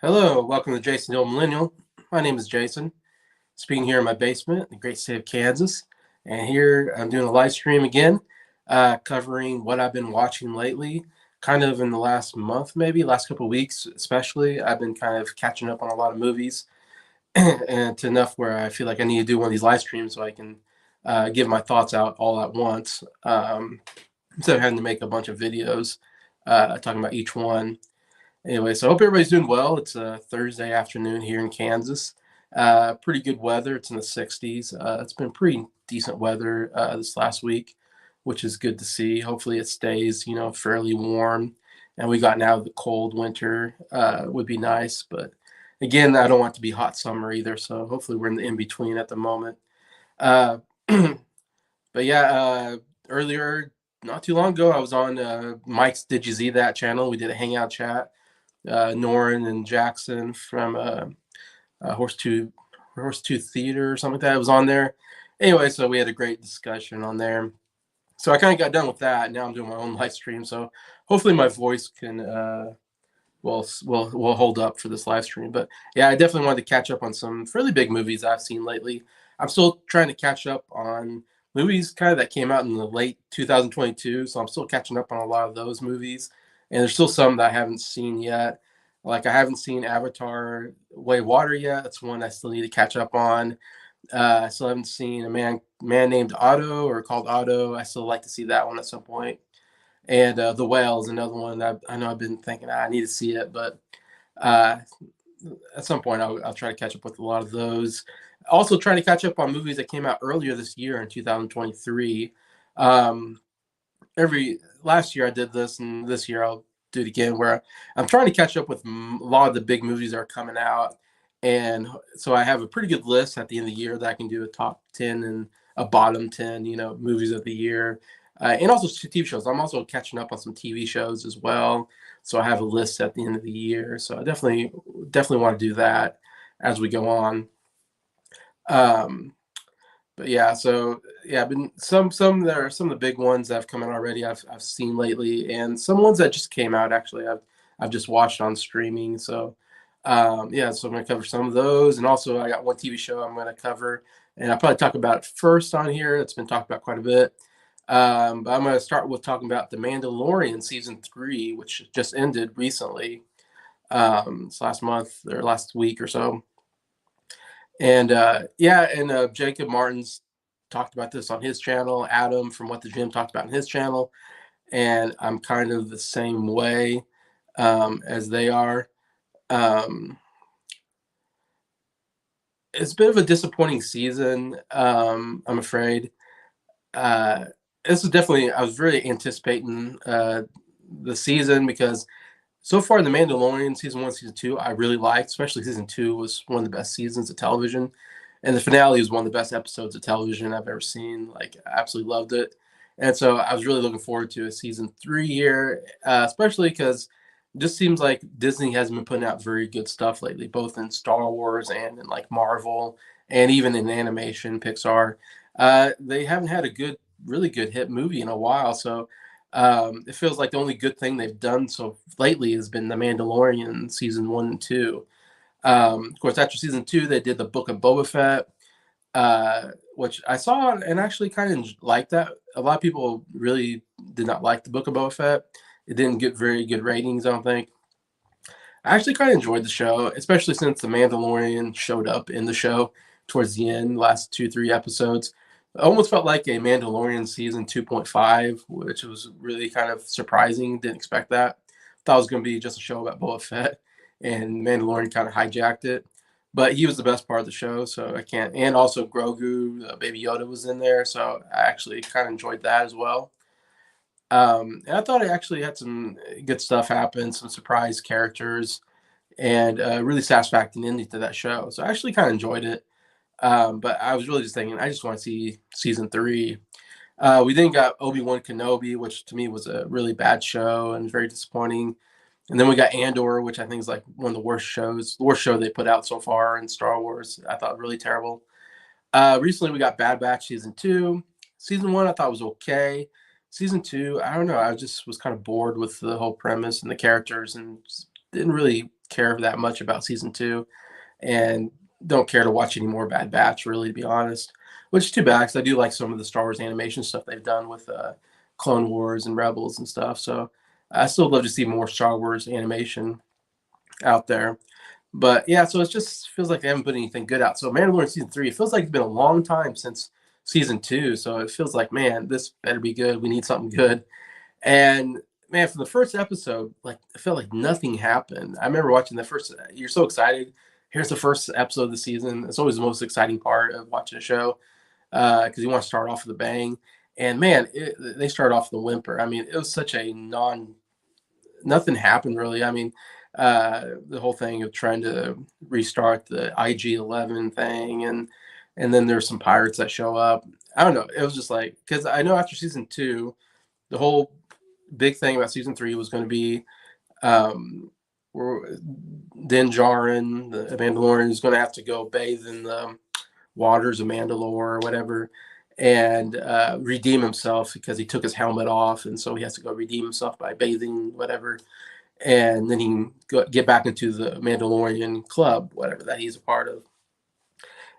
Hello, welcome to Jason Hill Millennial. My name is Jason, speaking here in my basement in the great state of Kansas. And here I'm doing a live stream again, covering what I've been watching lately, kind of in the last month, maybe, last couple of weeks, especially. I've been kind of catching up on a lot of movies, and to enough where I feel like I need to do one of these live streams so I can give my thoughts out all at once, instead of having to make a bunch of videos talking about each one. Anyway, so I hope everybody's doing well. It's a Thursday afternoon here in Kansas. Pretty good weather. It's in the 60s. It's been pretty decent weather this last week, which is good to see. Hopefully it stays, fairly warm. And we gotten out of the cold winter. Would be nice. But again, I don't want it to be hot summer either. So hopefully we're in the in-between at the moment. Uh, but yeah, earlier, not too long ago, I was on Mike's Did You See That channel. We did a hangout chat. Norin and Jackson from Horse Tooth Theater or something like that. It was on there. Anyway, so we had a great discussion on there. So I kind of got done with that. Now I'm doing my own live stream. So hopefully my voice can will hold up for this live stream. But yeah, I definitely wanted to catch up on some fairly big movies I've seen lately. I'm still trying to catch up on movies kind of that came out in the late 2022. So I'm still catching up on a lot of those movies. And there's still some that I haven't seen yet. Like I haven't seen Avatar Way of Water yet. That's one I still need to catch up on. I still haven't seen a man named Otto or called Otto. I still like to see that one at some point. And The Whale is another one that I know I've been thinking I need to see it, but uh, at some point I'll try to catch up with a lot of those. Also trying to catch up on movies that came out earlier this year in 2023. Um, every last year I did this, and this year I'll do it again. Where I'm trying to catch up with a lot of the big movies that are coming out, and so I have a pretty good list at the end of the year that I can do a top 10 and a bottom 10, movies of the year, and also TV shows. I'm also catching up on some TV shows as well, so I have a list at the end of the year. So I definitely want to do that as we go on. Um, but yeah, so yeah, I've been there are some of the big ones that have come out already. I've seen lately, and some ones that just came out actually. I've just watched on streaming. So yeah, so I'm gonna cover some of those, and also I got one TV show I'm gonna cover, and I'll probably talk about it first on here. It's been talked about quite a bit, but I'm gonna start with talking about The Mandalorian season 3, which just ended recently, this last month or last week or so. And yeah, and Jacob Martin's talked about this on his channel. Adam from What the Gym talked about in his channel, and I'm kind of the same way as they are. Um, it's a bit of a disappointing season, I'm afraid. Uh, this is definitely I was really anticipating the season because so far, The Mandalorian season 1, season 2, I really liked. Especially season 2 was one of the best seasons of television, and the finale was one of the best episodes of television I've ever seen. Like, I absolutely loved it, and so I was really looking forward to a season 3 here, especially because it just seems like Disney hasn't been putting out very good stuff lately, both in Star Wars and in like Marvel, and even in animation, Pixar. They haven't had a really good hit movie in a while, so it feels like the only good thing they've done so lately has been The Mandalorian season 1 and 2. Of course, after season 2, they did the Book of Boba Fett, which I saw and actually kind of liked that. A lot of people really did not like the Book of Boba Fett. It didn't get very good ratings, I don't think. I actually kind of enjoyed the show, especially since the Mandalorian showed up in the show towards the end, last 2-3 episodes. It almost felt like a Mandalorian season 2.5, which was really kind of surprising. Didn't expect that. Thought it was going to be just a show about Boba Fett, and Mandalorian kind of hijacked it. But he was the best part of the show, so I can't. And also Grogu, Baby Yoda was in there, so I actually kind of enjoyed that as well. And I thought it actually had some good stuff happen, some surprise characters, and really satisfying ending to that show. So I actually kind of enjoyed it. But I was really just thinking, I just want to see season 3. We then got Obi-Wan Kenobi, which to me was a really bad show and very disappointing. And then we got Andor, which I think is like one of the worst show they put out so far in Star Wars. I thought really terrible. Recently we got Bad Batch season 2. Season 1 I thought was okay. Season 2, I don't know. I just was kind of bored with the whole premise and the characters, and didn't really care that much about season two, and don't care to watch any more Bad Batch, really, to be honest. Which is too bad, because I do like some of the Star Wars animation stuff they've done with Clone Wars and Rebels and stuff. So I still love to see more Star Wars animation out there. But yeah, so it just feels like they haven't put anything good out. So Mandalorian season three, it feels like it's been a long time since season two. So it feels like, man, this better be good. We need something good. And man, for the first episode, like I felt like nothing happened. I remember watching the first. You're so excited. Here's the first episode of the season. It's always the most exciting part of watching a show because you want to start off with a bang. And man, they start off with a whimper. I mean, it was such a nothing happened really. I mean, the whole thing of trying to restart the IG-11 thing, and then there's some pirates that show up. I don't know. It was just like, because I know after season two, the whole big thing about season three was going to be Din Djarin, the Mandalorian, is going to have to go bathe in the waters of Mandalore or whatever, and redeem himself because he took his helmet off, and so he has to go redeem himself by bathing whatever, and then he can get back into the Mandalorian club, whatever that he's a part of.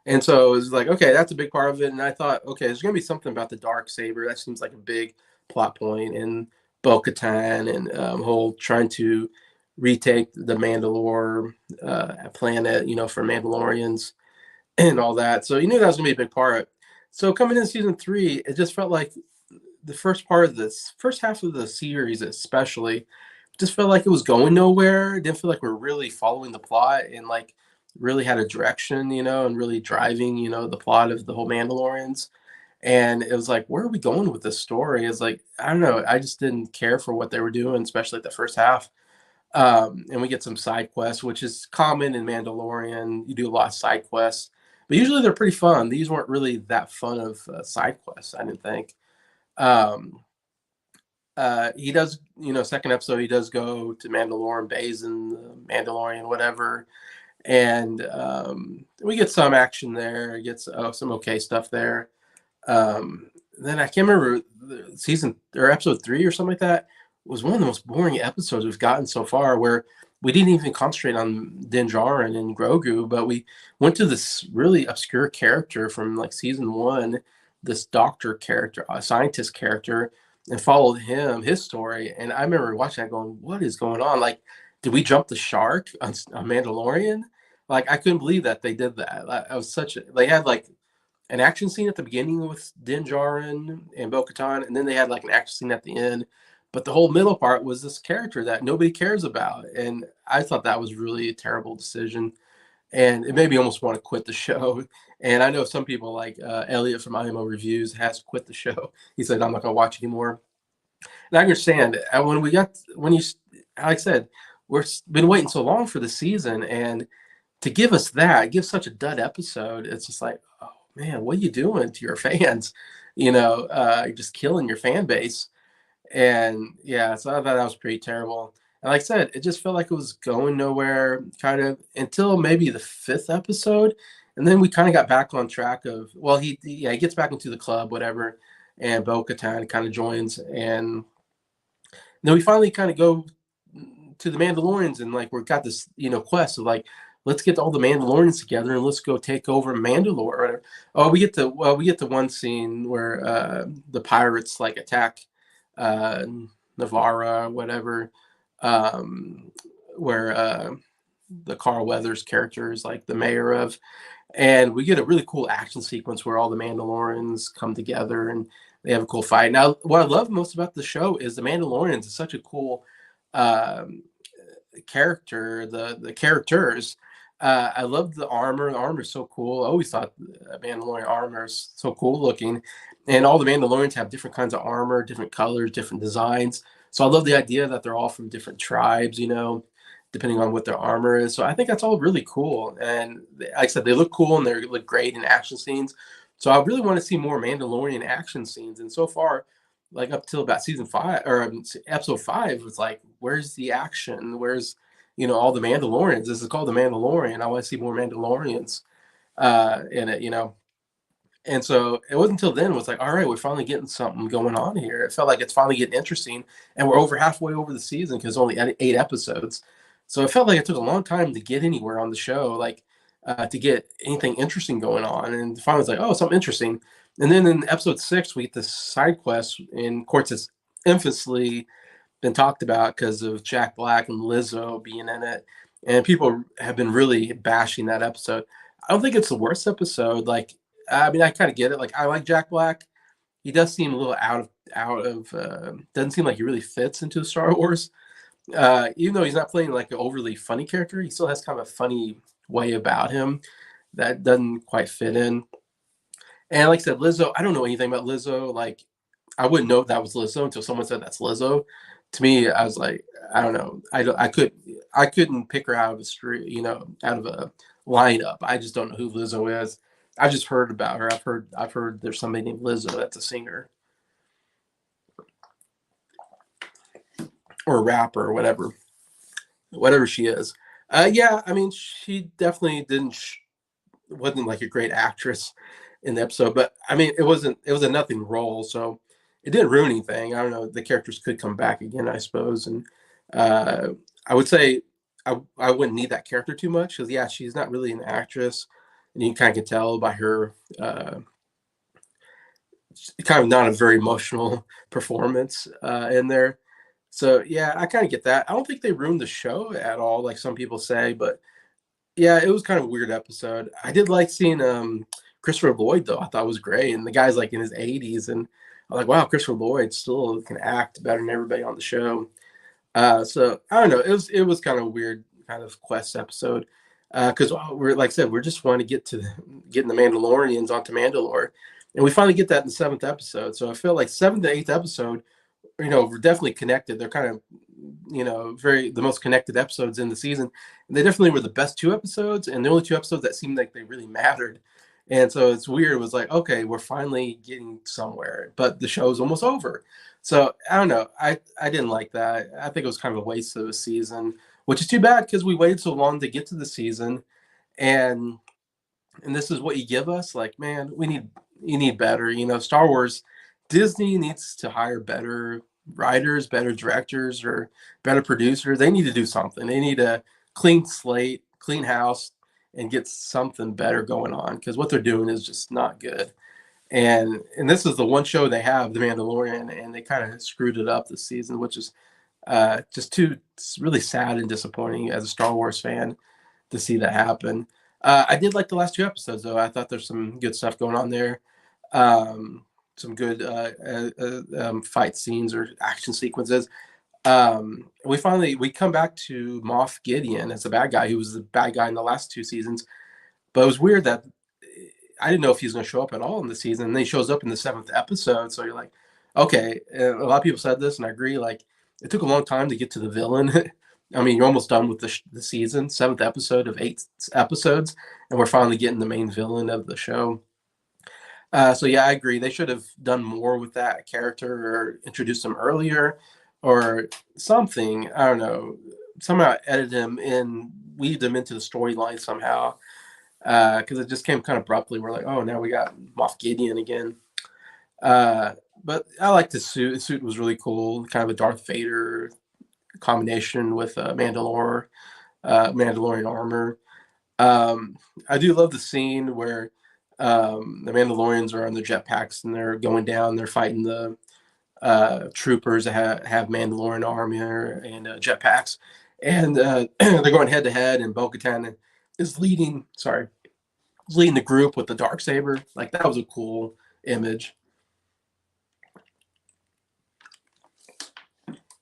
And so it was like, okay, that's a big part of it. And I thought, okay, there's going to be something about the dark saber. That seems like a big plot point. And Bo-Katan and whole trying to retake the Mandalore planet, for Mandalorians and all that. So you knew that was going to be a big part. So coming in season three, it just felt like the first part of this first half of the series, especially, just felt like it was going nowhere. It didn't feel like we're really following the plot and like really had a direction, and really driving, the plot of the whole Mandalorians. And it was like, where are we going with this story? It's like, I don't know. I just didn't care for what they were doing, especially the first half. And we get some side quests, which is common in Mandalorian. You do a lot of side quests, but usually they're pretty fun. These weren't really that fun of side quests, I didn't think. Um, he does, second episode, he does go to Mandalore and bathes in the Mandalorian, whatever. And we get some action there, gets some okay stuff there. Then I can't remember the season or episode 3 or something like that was one of the most boring episodes we've gotten so far, where we didn't even concentrate on Din Djarin and Grogu, but we went to this really obscure character from like season 1, this doctor character, a scientist character, and followed his story. And I remember watching that going, what is going on? Like, did we jump the shark on Mandalorian? Like, I couldn't believe that they did that. I was they had like an action scene at the beginning with Din Djarin and Bo-Katan, and then they had like an action scene at the end. But the whole middle part was this character that nobody cares about, and I thought that was really a terrible decision, and it made me almost want to quit the show. And I know some people like Elliot from IMO Reviews has quit the show. He said, "I'm not going to watch anymore." And I understand when you, like I said, we've been waiting so long for the season, and to give us that, give such a dud episode, it's just like, oh man, what are you doing to your fans? You're just killing your fan base. And yeah, so I thought that was pretty terrible. And like I said, it just felt like it was going nowhere kind of until maybe the 5th episode. And then we kind of got back on track of, well, he gets back into the club, whatever. And Bo-Katan kind of joins. And then we finally kind of go to the Mandalorians, and like we've got this, quest of like, let's get all the Mandalorians together and let's go take over Mandalore or whatever. Oh, we get to one scene where the pirates like attack Navarra, whatever, where the Carl Weathers character is like the mayor of, and we get a really cool action sequence where all the Mandalorians come together and they have a cool fight. Now, what I love most about the show is the Mandalorians is such a cool character, the characters. I love the armor. The armor is so cool. I always thought Mandalorian armor is so cool looking. And all the Mandalorians have different kinds of armor, different colors, different designs. So I love the idea that they're all from different tribes, depending on what their armor is. So I think that's all really cool. And like I said, they look cool and they look great in action scenes. So I really want to see more Mandalorian action scenes. And so far, like up till about season 5 or episode 5, it's like, where's the action? Where's, all the Mandalorians? This is called the Mandalorian. I want to see more Mandalorians in it. And so it wasn't until then it was like, all right, we're finally getting something going on here. It felt like it's finally getting interesting, and we're over halfway over the season because only 8 episodes. So it felt like it took a long time to get anywhere on the show, like to get anything interesting going on. And finally, it's like, oh, something interesting. And then in episode 6, we get this side quest, and of course, it's infamously been talked about because of Jack Black and Lizzo being in it, and people have been really bashing that episode. I don't think it's the worst episode. Like, I mean, I kind of get it. Like, I like Jack Black. He does seem a little out of doesn't seem like he really fits into Star Wars. Even though he's not playing like an overly funny character, he still has kind of a funny way about him that doesn't quite fit in. And like I said, Lizzo, I don't know anything about Lizzo. Like, I wouldn't know if that was Lizzo until someone said that's Lizzo. To me, I was like, I don't know. I couldn't pick her out of a street, out of a lineup. I just don't know who Lizzo is. I've just heard about her. I've heard there's somebody named Lizzo that's a singer or a rapper or whatever she is. Yeah, I mean, she definitely wasn't like a great actress in the episode, but I mean, it was a nothing role, so it didn't ruin anything. I don't know. The characters could come back again, I suppose, and uh, I would say I wouldn't need that character too much because yeah, she's not really an actress, and you kind of can tell by her kind of not a very emotional performance in there. So yeah, I kind of get that. I don't think they ruined the show at all, like some people say, but yeah, it was kind of a weird episode. I did like seeing Christopher Lloyd though. I thought it was great, and the guy's like in his 80s, and I'm like, wow, Christopher Lloyd still can act better than everybody on the show. So I don't know. It was kind of a weird kind of quest episode because we're like I said, we're just wanting to getting the Mandalorians onto Mandalore, and we finally get that in the 7th episode. So I feel like 7th to 8th episode, we're definitely connected. They're kind of, very the most connected episodes in the season. And they definitely were the best 2 episodes, and the only 2 episodes that seemed like they really mattered. And so it's weird. It was like, okay, we're finally getting somewhere, but the show's almost over. So I don't know. I didn't like that. I think it was kind of a waste of a season, which is too bad because we waited so long to get to the season, and this is what you give us. Like, man, you need better. Star Wars, Disney needs to hire better writers, better directors, or better producers. They need to do something. They need a clean slate, clean house, and get something better going on because what they're doing is just not good. And this is the one show they have, The Mandalorian, and they kind of screwed it up this season, which is just too really sad and disappointing as a Star Wars fan to see that happen. I did like the last 2 episodes, though. I thought there's some good stuff going on there. Some good fight scenes or action sequences. We come back to Moff Gideon as the bad guy, who was the bad guy in the last 2 seasons. But it was weird that I didn't know if he's going to show up at all in the season. And then he shows up in the 7th episode. So you're like, okay. And a lot of people said this, and I agree. Like, it took a long time to get to the villain. I mean, you're almost done with the season, 7th episode of 8 episodes, and we're finally getting the main villain of the show. So yeah, I agree. They should have done more with that character or introduced him earlier or something. I don't know. Somehow edit him in, weaved him into the storyline somehow. Because it just came kind of abruptly. We're like, oh, now we got Moff Gideon again. But I like the suit. The suit was really cool. Kind of a Darth Vader combination with Mandalorian armor. I do love the scene where the Mandalorians are on the jetpacks and they're going down. They're fighting the troopers that have Mandalorian armor and jetpacks, and they're going head to head. And Bo-Katan is leading. Sorry, leading the group with the dark saber. Like, that was a cool image.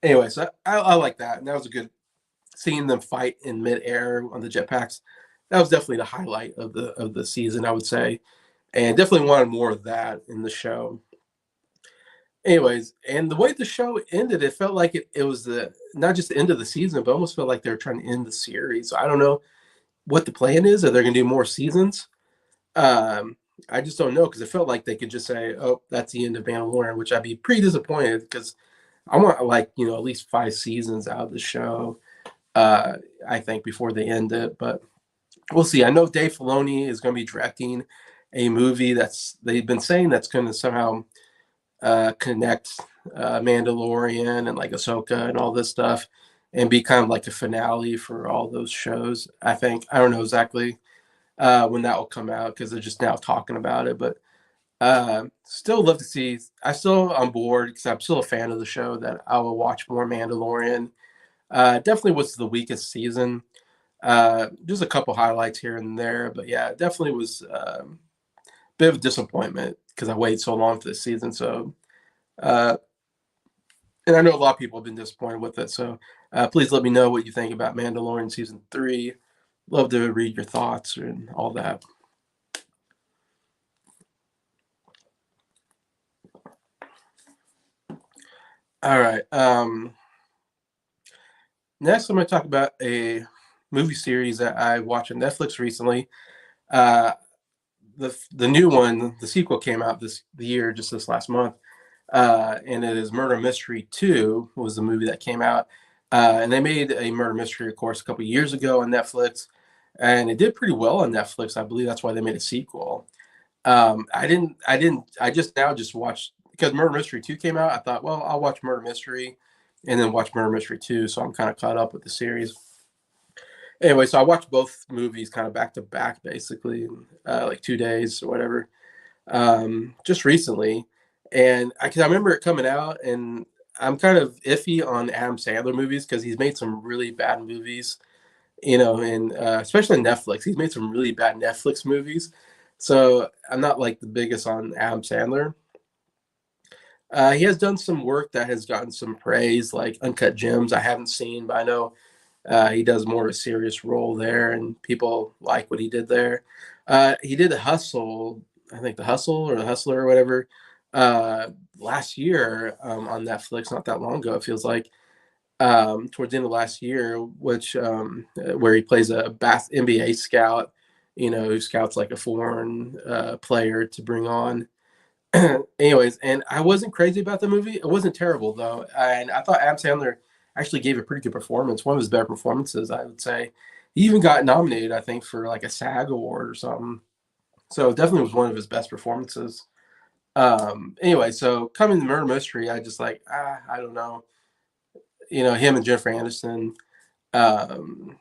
Anyway, so I like that, and that was a good seeing them fight in midair on the jetpacks. That was definitely the highlight of the season, I would say, and definitely wanted more of that in the show. Anyways, and the way the show ended, it felt like it was the not just the end of the season, but almost felt like they were trying to end the series. So I don't know what the plan is. Are they going to do more seasons? Um, I just don't know because it felt like they could just say, "Oh, that's the end of Mandalorian," which I'd be pretty disappointed because I want like at least 5 seasons out of the show. I think before they end it, but we'll see. I know Dave Filoni is going to be directing a movie they've been saying that's going to somehow connect Mandalorian and like Ahsoka and all this stuff. and be kind of like a finale for all those shows. I think I don't know exactly when that will come out because they're just now talking about it, but still love to see. I still on board because I'm still a fan of the show. That I will watch more Mandalorian. Definitely was the weakest season. Just a couple highlights here and there, but yeah, it definitely was a bit of a disappointment because I waited so long for this season. So, uh, and I know a lot of people have been disappointed with it. So, please let me know what you think about Mandalorian season 3. Love to read your thoughts and all that. All right. Next, I'm going to talk about a movie series that I watched on Netflix recently. Uh, the new one, the sequel came out the year, just this last month, and it is Murder Mystery 2 was the movie that came out, and they made a Murder Mystery, of course, a couple years ago on Netflix, and it did pretty well on Netflix. I believe that's why they made a sequel. I just now just watched because Murder Mystery 2 came out. I thought, well, I'll watch Murder Mystery and then watch Murder Mystery 2, so I'm kind of caught up with the series. Anyway, so I watched both movies kind of back to back, basically, in, like 2 days or whatever, just recently. And cause I remember it coming out, and I'm kind of iffy on Adam Sandler movies because he's made some really bad movies, and especially on Netflix. He's made some really bad Netflix movies. So I'm not like the biggest on Adam Sandler. He has done some work that has gotten some praise, like Uncut Gems. I haven't seen, but I know he does more of a serious role there, and people like what he did there. He did the Hustle, I think the Hustle or the Hustler or whatever, uh, last year on Netflix, not that long ago. It feels like towards the end of last year, which where he plays a NBA scout, who scouts like a foreign player to bring on. Anyways, and I wasn't crazy about the movie. It wasn't terrible though, and I thought Adam Sandler actually gave a pretty good performance. One of his better performances, I would say. He even got nominated, I think, for like a SAG award or something. So it definitely was one of his best performances. Anyway, so coming to Murder Mystery, I just like I don't know, him and Jennifer Aniston um,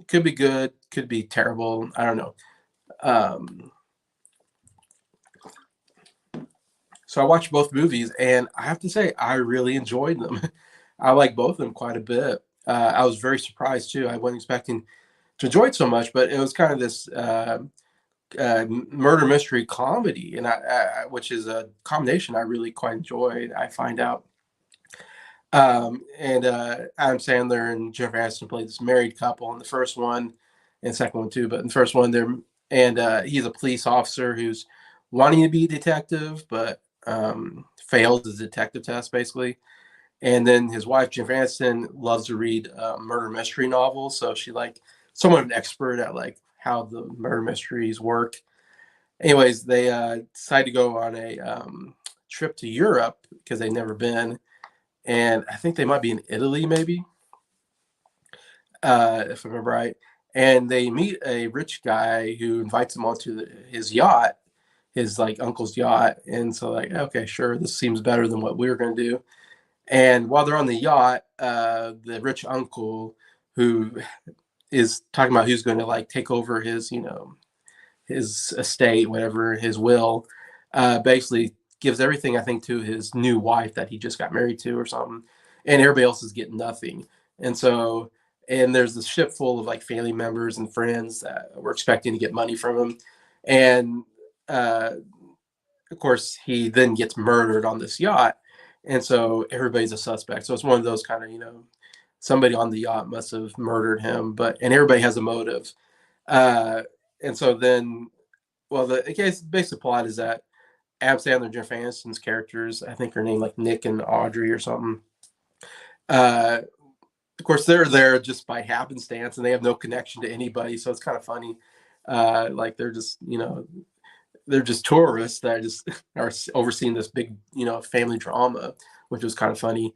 could be good, could be terrible. I don't know. Um, So I watched both movies, and I have to say I really enjoyed them. I like both of them quite a bit. I was very surprised too. I wasn't expecting to enjoy it so much, but it was kind of this murder mystery comedy, and which is a combination I really quite enjoyed. I find out, and Adam Sandler and Jennifer Aniston played this married couple in the first one, and second one too. But in the first one, he's a police officer who's wanting to be a detective, but fails his detective test basically. And then his wife Jennifer Aniston loves to read murder mystery novels, so she like somewhat an expert at like how the murder mysteries work. Anyways, they decide to go on a trip to Europe because they've never been, and I think they might be in Italy, maybe, if I remember right. And they meet a rich guy who invites them onto his yacht, his like uncle's yacht, and so like, okay, sure, this seems better than what we were going to do. And while they're on the yacht, the rich uncle who is talking about who's going to like take over his, his estate, whatever, his will, basically gives everything, I think, to his new wife that he just got married to or something. And everybody else is getting nothing. And so, and there's this ship full of like family members and friends that were expecting to get money from him. And uh, of course, he then gets murdered on this yacht. And so everybody's a suspect. So it's one of those kind of, somebody on the yacht must have murdered him, and everybody has a motive. Uh, and so then, well, the case basic plot is that Adam Sandler and Jennifer Aniston's characters, I think, are named like Nick and Audrey or something. Uh, of course, they're there just by happenstance, and they have no connection to anybody. So it's kind of funny. Like they're just tourists that just are overseeing this big, family drama, which was kind of funny.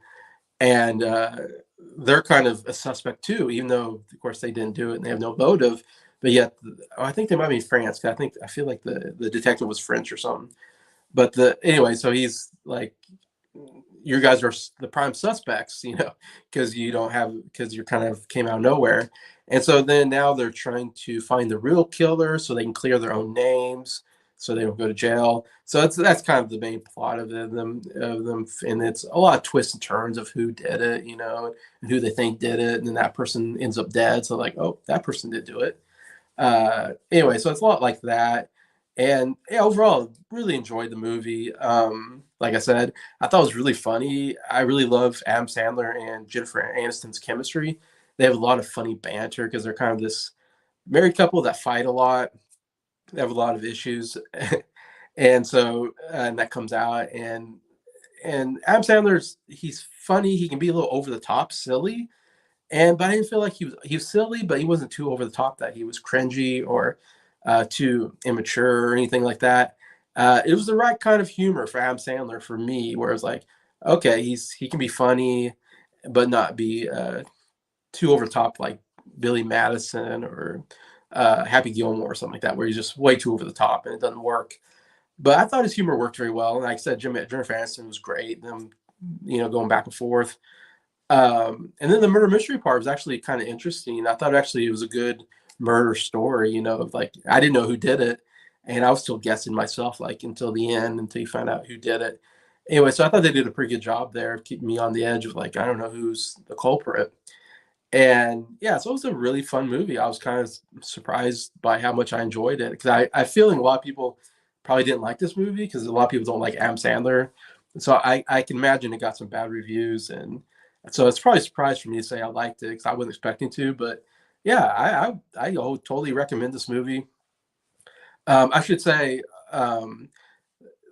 And they're kind of a suspect too, even though, of course, they didn't do it and they have no motive. But yet, I think they might be France. 'Cause I feel like the detective was French or something. But anyway, so he's like, you guys are the prime suspects, because you don't have because you kind of came out of nowhere. And so then now they're trying to find the real killer so they can clear their own names so they don't go to jail. So that's kind of the main plot of them, and it's a lot of twists and turns of who did it, and who they think did it, and then that person ends up dead. So like, oh, that person did do it. Anyway, so it's a lot like that. And yeah, overall, really enjoyed the movie. Like I said, I thought it was really funny. I really love Adam Sandler and Jennifer Aniston's chemistry. They have a lot of funny banter because they're kind of this married couple that fight a lot. They have a lot of issues, and so and that comes out. And Adam Sandler's he's funny. He can be a little over the top, silly, but I didn't feel like he was silly, but he wasn't too over the top that he was cringy or too immature or anything like that. It was the right kind of humor for Adam Sandler for me, where it's like, okay, he can be funny, but not be too over the top like Billy Madison or Happy Gilmore or something like that, where he's just way too over the top and it doesn't work. But I thought his humor worked very well, and like I said, Jennifer Aniston was great. Them, going back and forth. And then the murder mystery part was actually kind of interesting. I thought actually it was a good murder story, like I didn't know who did it. And I was still guessing myself, like until the end, until you find out who did it. Anyway, so I thought they did a pretty good job there of keeping me on the edge of like, I don't know who's the culprit. And yeah, so it was a really fun movie. I was kind of surprised by how much I enjoyed it because I feel like a lot of people probably didn't like this movie because a lot of people don't like Adam Sandler. So I can imagine it got some bad reviews. And so it's probably a surprise for me to say I liked it because I wasn't expecting to. But yeah, I totally recommend this movie. I should say,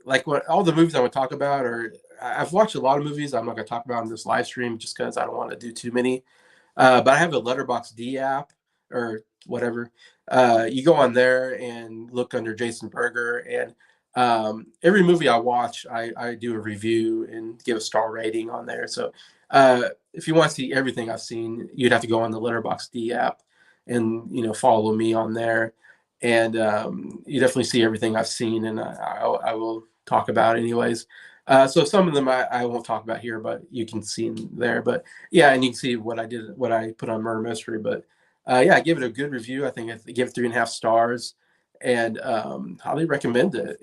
like what all the movies I would talk about are I've watched a lot of movies. I'm not going to talk about in this live stream just because I don't want to do too many. But I have a Letterbox D app or whatever. You go on there and look under Jason Berger, and every movie I watch, I do a review and give a star rating on there. So if you want to see everything I've seen, you'd have to go on the Letterbox D app and follow me on there, and you definitely see everything I've seen, and I will talk about anyways. So some of them I won't talk about here, but you can see them there. But yeah, and you can see what I put on Murder Mystery. But yeah, I give it a good review. I think I give it 3.5 stars, and highly recommend it.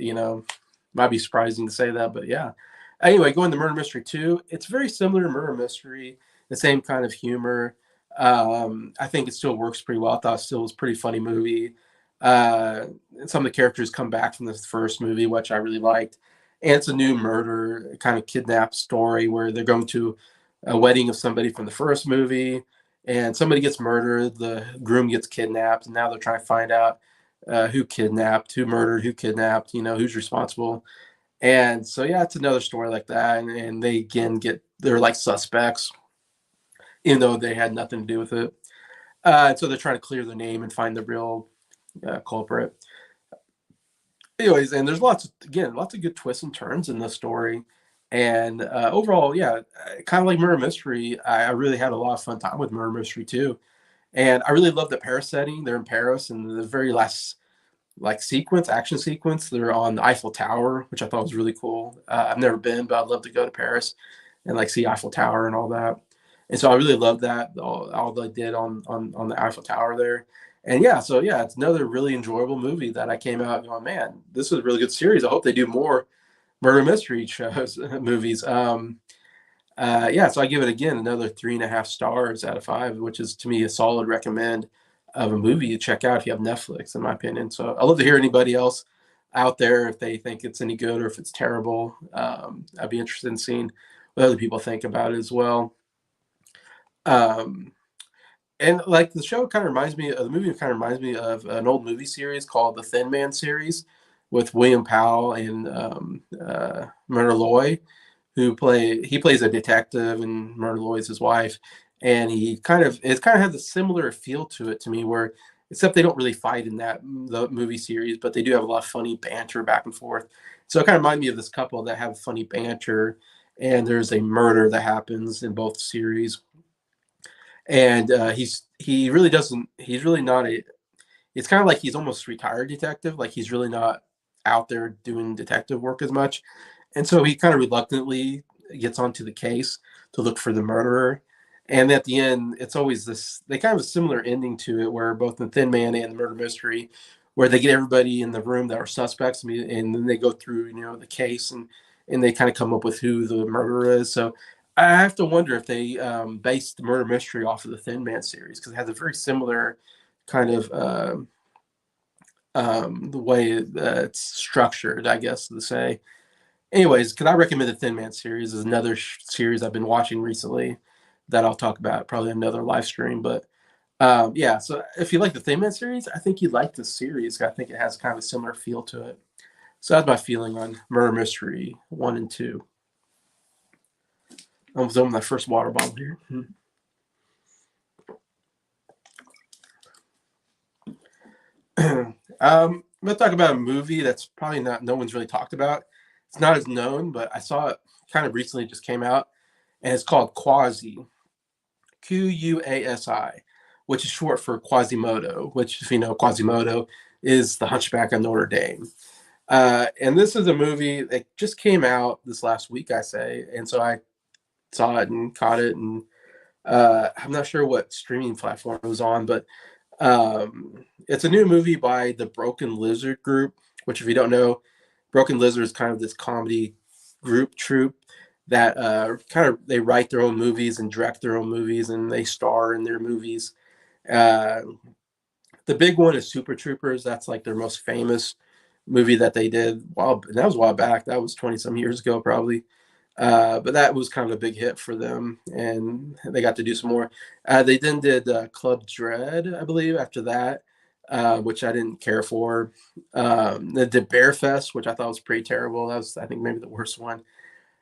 Might be surprising to say that, but yeah. Anyway, going to Murder Mystery 2, it's very similar to Murder Mystery, the same kind of humor. I think it still works pretty well. I thought it still was a pretty funny movie. Uh, some of the characters come back from the first movie, which I really liked. And it's a new murder kind of kidnap story where they're going to a wedding of somebody from the first movie, and somebody gets murdered. The groom gets kidnapped, and now they're trying to find out who kidnapped, who murdered, who kidnapped, who's responsible. And so, yeah, it's another story like that. And they again they're like suspects, even though they had nothing to do with it. And so they're trying to clear the name and find the real culprit. Anyways, and there's lots of good twists and turns in the story. And overall, yeah, kind of like Murder Mystery, I really had a lot of fun time with Murder Mystery too. And I really love the Paris setting. They're in Paris, and the very last like action sequence, they're on the Eiffel Tower, which I thought was really cool. I've never been, but I'd love to go to Paris and like see Eiffel Tower and all that. And so I really love that all they did on the Eiffel Tower there. And yeah, so yeah, it's another really enjoyable movie that I came out going, man, this is a really good series. I hope they do more murder mystery shows, movies. Yeah, so I give it again another 3.5 stars out of 5, which is to me a solid recommend of a movie to check out if you have Netflix, in my opinion. So I love to hear anybody else out there if they think it's any good or if it's terrible. I'd be interested in seeing what other people think about it as well. Um, and like the movie kind of reminds me of an old movie series called the Thin Man series with William Powell and Myrna Loy, he plays a detective and Myrna Loy's his wife, and it kind of has a similar feel to it to me where except they don't really fight in the movie series, but they do have a lot of funny banter back and forth. So it kind of reminds me of this couple that have funny banter, and there's a murder that happens in both series, and he really doesn't he's really not a it's kind of like he's almost retired detective, like he's really not out there doing detective work as much, and so he kind of reluctantly gets onto the case to look for the murderer. And at the end, it's always this, they kind of a similar ending to it, where both the Thin Man and the murder mystery, where they get everybody in the room that are suspects, and then they go through, the case, and they kind of come up with who the murderer is. So I have to wonder if they based the murder mystery off of the Thin Man series, because it has a very similar kind of the way it's structured, I guess to say. Anyways, could I recommend the Thin Man series? Is another series I've been watching recently that I'll talk about probably another live stream. But yeah, so if you like the Thin Man series, I think you'd like this series. I think it has kind of a similar feel to it. So that's my feeling on Murder Mystery 1 and 2. I was on my first water bottle here. I'm going to talk about a movie that's probably no one's really talked about. It's not as known, but I saw it kind of recently, just came out, and it's called Quasi, Quasi, which is short for Quasimodo, which, if you know, Quasimodo is the Hunchback of Notre Dame. And this is a movie that just came out this last week, I say, and so I saw it and caught it, and I'm not sure what streaming platform it was on, but it's a new movie by the Broken Lizard Group, which, if you don't know, Broken Lizard is kind of this comedy troupe that kind of, they write their own movies and direct their own movies, and they star in their movies. The big one is Super Troopers. That's like their most famous movie that they did. Well, that was a while back. That was 20 some years ago, probably. But that was kind of a big hit for them, and they got to do some more. They then did Club Dread, I believe, after that, which I didn't care for. They did Bear Fest, which I thought was pretty terrible. That was, I think, maybe the worst one.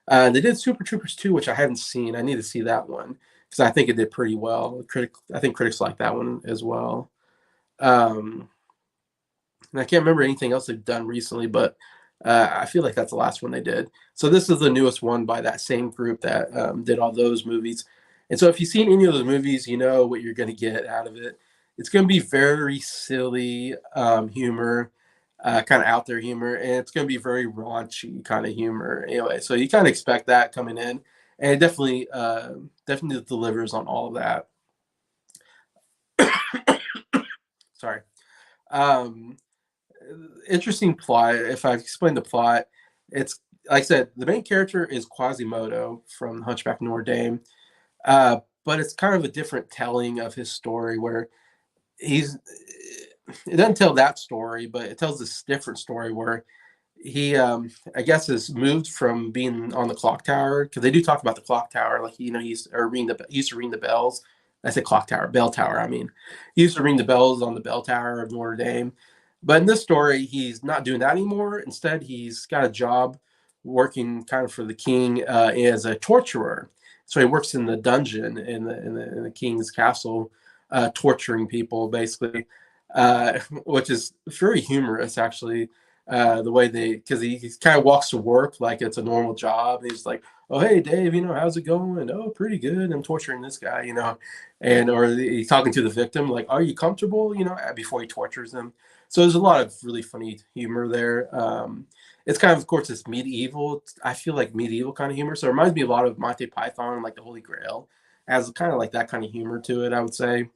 They did Super Troopers 2, which I haven't seen. I need to see that one because I think it did pretty well. I think critics like that one as well. And I can't remember anything else they've done recently, but I feel like that's the last one they did. So this is the newest one by that same group that did all those movies. And so if you've seen any of those movies, you know what you're going to get out of it. It's going to be very silly humor, kind of out there humor, and it's going to be very raunchy kind of humor. Anyway, so you kind of expect that coming in, and it definitely delivers on all of that. Sorry. Um, Interesting plot. If I explain the plot, it's like I said, the main character is Quasimodo from Hunchback of Notre Dame, but it's kind of a different telling of his story where he's. It doesn't tell that story, but it tells this different story where he, I guess, has moved from being on the clock tower, because they do talk about the clock tower, like, he used to ring the bells. I said clock tower, bell tower. I mean, he used to ring the bells on the bell tower of Notre Dame. But in this story, he's not doing that anymore. Instead, he's got a job working kind of for the king as a torturer. So he works in the dungeon in the king's castle, torturing people basically, which is very humorous actually. The way because he kind of walks to work like it's a normal job. He's like, "Oh, hey, Dave, how's it going? Oh, pretty good. I'm torturing this guy, and or he's talking to the victim like, "Are you comfortable?" Before he tortures them. So there's a lot of really funny humor there. It's kind of course, it's medieval. I feel like medieval kind of humor. So it reminds me a lot of Monty Python, like the Holy Grail, has kind of like that kind of humor to it, I would say.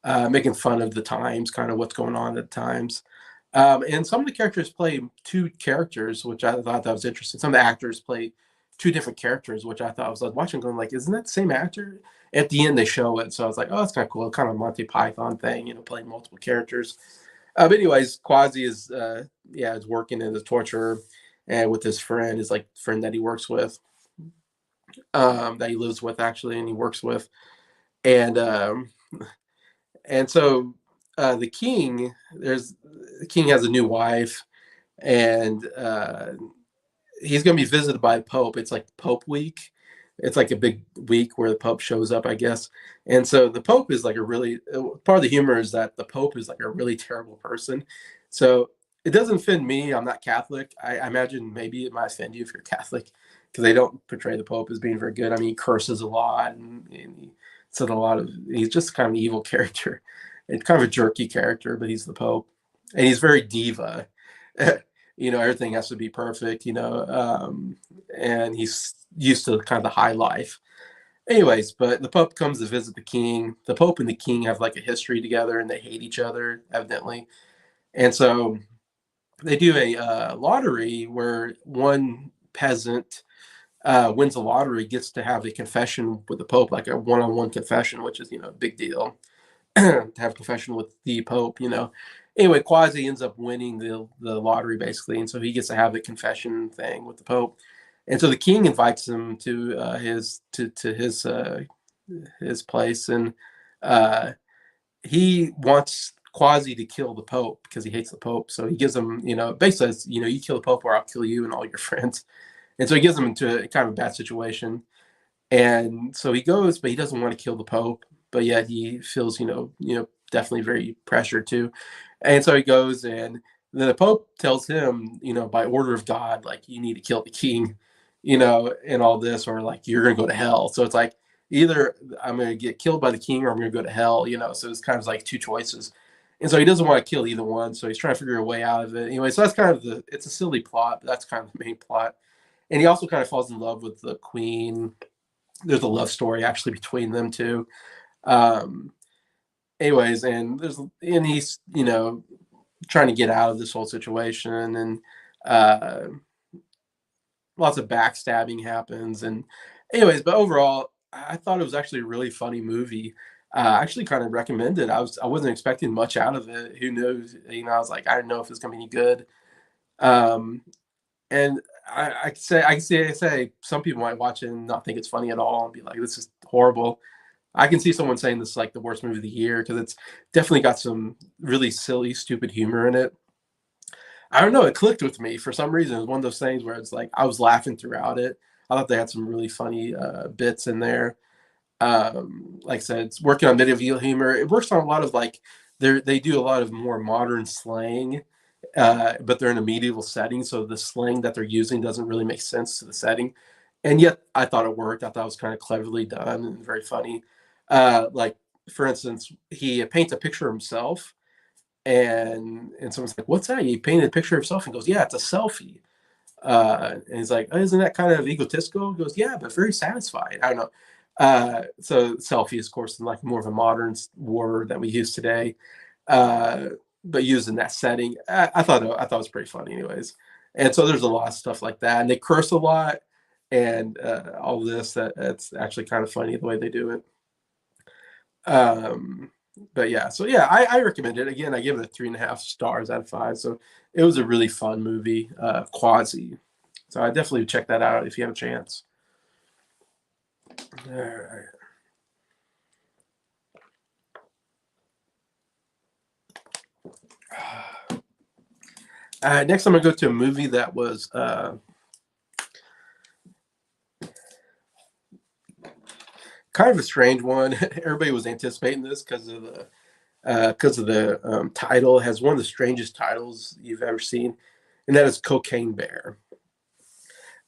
Making fun of the times, kind of what's going on at the times. And some of the characters play two characters, which I thought that was interesting. Some of the actors play two different characters, which I thought, I was like watching, going like, isn't that the same actor? At the end, they show it, so I was like, oh, that's kind of cool, kind of Monty Python thing, playing multiple characters. But anyways, Quasi is working as a torturer, and with his friend, his like friend that he works with, that he lives with actually, and he works with, and so the king has a new wife, and he's going to be visited by Pope. It's like Pope Week. It's like a big week where the Pope shows up, I guess. And so the Pope is like part of the humor is that the Pope is like a really terrible person. So it doesn't offend me. I'm not Catholic. I imagine maybe it might offend you if you're Catholic, because they don't portray the Pope as being very good. I mean, he curses a lot, and he said he's just kind of an evil character. And kind of a jerky character, but he's the Pope. And he's very diva. everything has to be perfect, and he's used to kind of the high life. Anyways, but the Pope comes to visit the king. The Pope and the king have like a history together, and they hate each other evidently. And so they do a lottery where one peasant wins the lottery, gets to have a confession with the Pope, like a one-on-one confession, which is a big deal to have a confession with the Pope. Anyway, Quasi ends up winning the lottery basically, and so he gets to have the confession thing with the Pope. And so the king invites him to his place, and uh, he wants Quasi to kill the Pope because he hates the Pope. So he gives him, basically says, you kill the Pope or I'll kill you and all your friends. And so he gives him into a kind of a bad situation. And so he goes, but he doesn't want to kill the Pope. But yet he feels, definitely very pressured too. And so he goes, and then the Pope tells him, by order of God, like you need to kill the king, and all this, or like you're gonna go to hell. So it's like either I'm gonna get killed by the king or I'm gonna go to hell, So it's kind of like two choices. And so he doesn't want to kill either one. So he's trying to figure a way out of it. Anyway, so that's kind of it's a silly plot, but that's kind of the main plot. And he also kind of falls in love with the queen. There's a love story actually between them two. Um, anyways, and he's trying to get out of this whole situation, and uh, lots of backstabbing happens. And anyways, but overall, I thought it was actually a really funny movie. I actually kind of recommend it. I wasn't expecting much out of it. Who knows? I was like, I don't know if it's gonna be any good. Um, and I say some people might watch it and not think it's funny at all and be like, this is horrible. I can see someone saying this is like the worst movie of the year because it's definitely got some really silly, stupid humor in it. I don't know, it clicked with me for some reason. It was one of those things where it's like I was laughing throughout it. I thought they had some really funny bits in there. Like I said, it's working on medieval humor. It works on a lot of like they do a lot of more modern slang, but they're in a medieval setting, so the slang that they're using doesn't really make sense to the setting. And yet, I thought it worked. I thought it was kind of cleverly done and very funny. Like for instance, he paints a picture of himself, and someone's like, "What's that?" He painted a picture of himself and goes, "Yeah, it's a selfie." And he's like, oh, "Isn't that kind of egotistical?" He goes, "Yeah, but very satisfying." I don't know. So selfie, of course, is like more of a modern word that we use today, uh, but used in that setting. I thought it was pretty funny, anyways. And so there's a lot of stuff like that, and they curse a lot, and all this that's actually kind of funny the way they do it. Um, but yeah, so yeah, I recommend it. Again, I give it 3.5 stars out of 5. So it was a really fun movie, Quasi. So I definitely check that out if you have a chance. All right. Next, I'm gonna go to a movie that was kind of a strange one. Everybody was anticipating this because of the title. It has one of the strangest titles you've ever seen, and that is Cocaine Bear.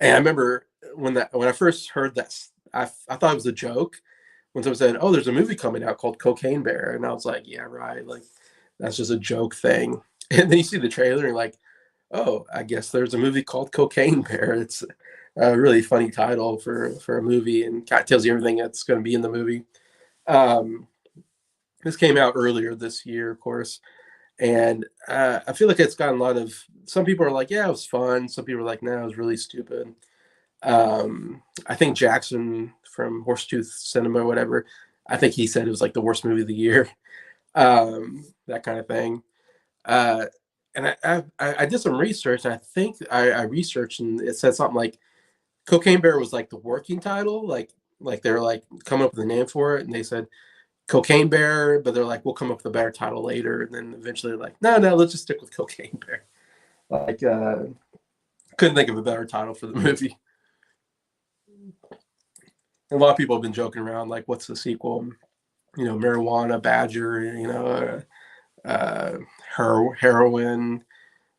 And I remember when I first heard that, I thought it was a joke when someone said, "Oh, there's a movie coming out called Cocaine Bear," and I was like, "Yeah, right. Like that's just a joke thing." And then you see the trailer, and you're like, "Oh, I guess there's a movie called Cocaine Bear." It's a really funny title for a movie, and kind of tells you everything that's going to be in the movie. Um, this came out earlier this year, of course, and I feel like it's gotten a lot of. Some people are like, "Yeah, it was fun." Some people are like, "No, it was really stupid." I think Jackson from Horsetooth Cinema, or whatever, I think he said it was like the worst movie of the year, that kind of thing. Uh, and I did some research, and I think I researched, and it said something like Cocaine Bear was like the working title, like they're like coming up with a name for it, and they said Cocaine Bear, but they're like, we'll come up with a better title later, and then eventually like, no, let's just stick with Cocaine Bear. Like, couldn't think of a better title for the movie. And a lot of people have been joking around, like, what's the sequel? Marijuana Badger, uh, heroin,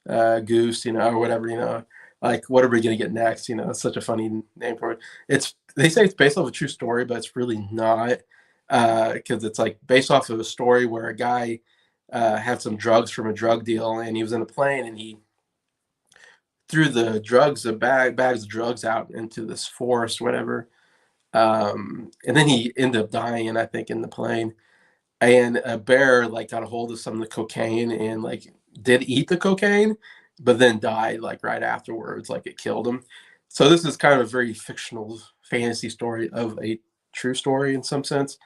Goose, or whatever, like what are we gonna get next? It's such a funny name for it. They say it's based off a true story, but it's really not, because it's like based off of a story where a guy had some drugs from a drug deal, and he was in a plane, and he threw the bags of drugs out into this forest, whatever. And then he ended up dying, I think, in the plane. And a bear like got a hold of some of the cocaine and like did eat the cocaine, but then died like right afterwards, like it killed him. So this is kind of a very fictional fantasy story of a true story in some sense.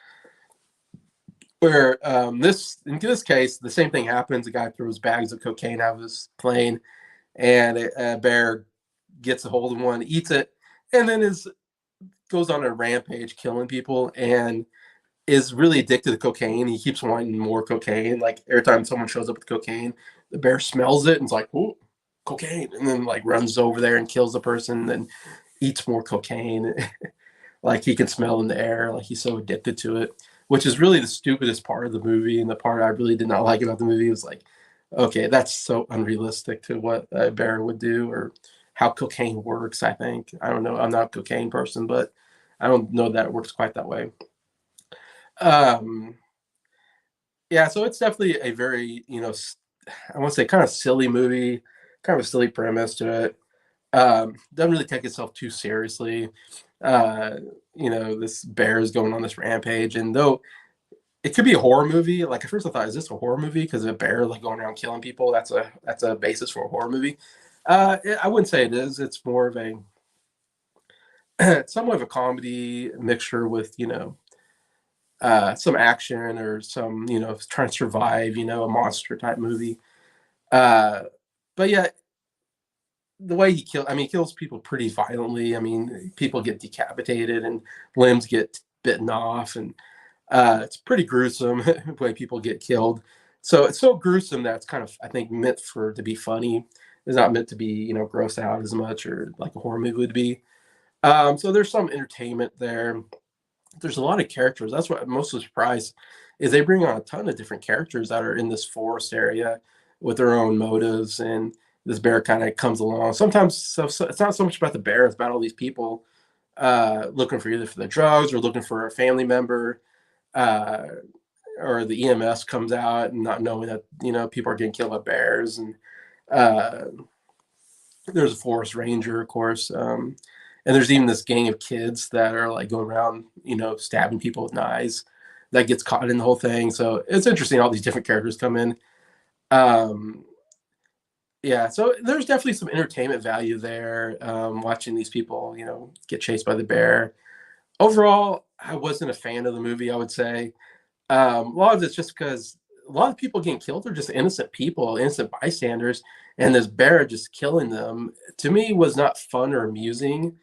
Where this in this case, the same thing happens. A guy throws bags of cocaine out of his plane, and a bear gets a hold of one, eats it, and then is goes on a rampage, killing people, and is really addicted to cocaine. He keeps wanting more cocaine. Like every time someone shows up with cocaine, the bear smells it and is like, "Oh, cocaine!" and then like runs over there and kills the person, and then eats more cocaine. Like he can smell in the air. Like he's so addicted to it, which is really the stupidest part of the movie. And the part I really did not like about the movie was like, okay, that's so unrealistic to what a bear would do or how cocaine works. I think I don't know. I'm not a cocaine person, but I don't know that it works quite that way. Um, yeah, so it's definitely a very I want to say kind of silly movie, kind of a silly premise to it. Doesn't really take itself too seriously. Uh, this bear is going on this rampage, and though it could be a horror movie, like at first I thought, is this a horror movie? Because a bear like going around killing people, that's a basis for a horror movie. I wouldn't say it is. It's more of a somewhat of a comedy mixture with some action or some trying to survive, a monster type movie. Uh, but yeah, the way he kills people pretty violently. I mean, people get decapitated and limbs get bitten off, and it's pretty gruesome the way people get killed. So it's so gruesome that it's kind of, I think, meant for to be funny. It's not meant to be, gross out as much or like a horror movie would be. So there's some entertainment there. There's a lot of characters. That's what I'm mostly surprised is they bring on a ton of different characters that are in this forest area with their own motives, and this bear kind of comes along. Sometimes so it's not so much about the bear; it's about all these people looking for either for the drugs or looking for a family member, uh, or the EMS comes out and not knowing that people are getting killed by bears, and uh, there's a forest ranger, of course. And there's even this gang of kids that are like going around, stabbing people with knives that gets caught in the whole thing. So it's interesting. All these different characters come in. Um, yeah. So there's definitely some entertainment value there. Watching these people, get chased by the bear. Overall, I wasn't a fan of the movie, I would say. A lot of it's just because a lot of people getting killed are just innocent people, innocent bystanders, and this bear just killing them to me was not fun or amusing,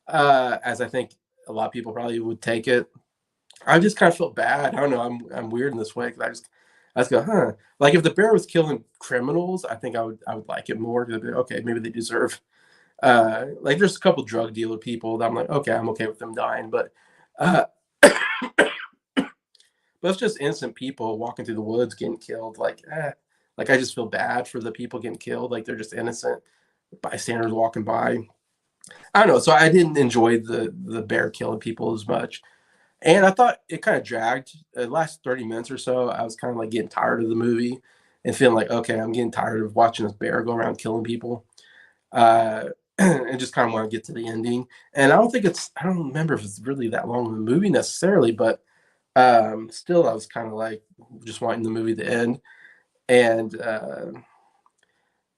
as I think a lot of people probably would take it. I just kind of felt bad. I don't know. I'm weird in this way because I just go, huh. Like if the bear was killing criminals, I think I would like it more because okay, maybe they deserve. Like there's a couple drug dealer people that I'm like, okay, I'm okay with them dying, uh, but it's just innocent people walking through the woods getting killed. Like I just feel bad for the people getting killed. Like they're just innocent bystanders walking by. I don't know. So I didn't enjoy the bear killing people as much, and I thought it kind of dragged. The last 30 minutes or so, I was kind of like getting tired of the movie and feeling like, okay, I'm getting tired of watching this bear go around killing people. And just kind of want to get to the ending. And I don't remember if it's really that long of a movie necessarily, but still, I was kind of like just wanting the movie to end. And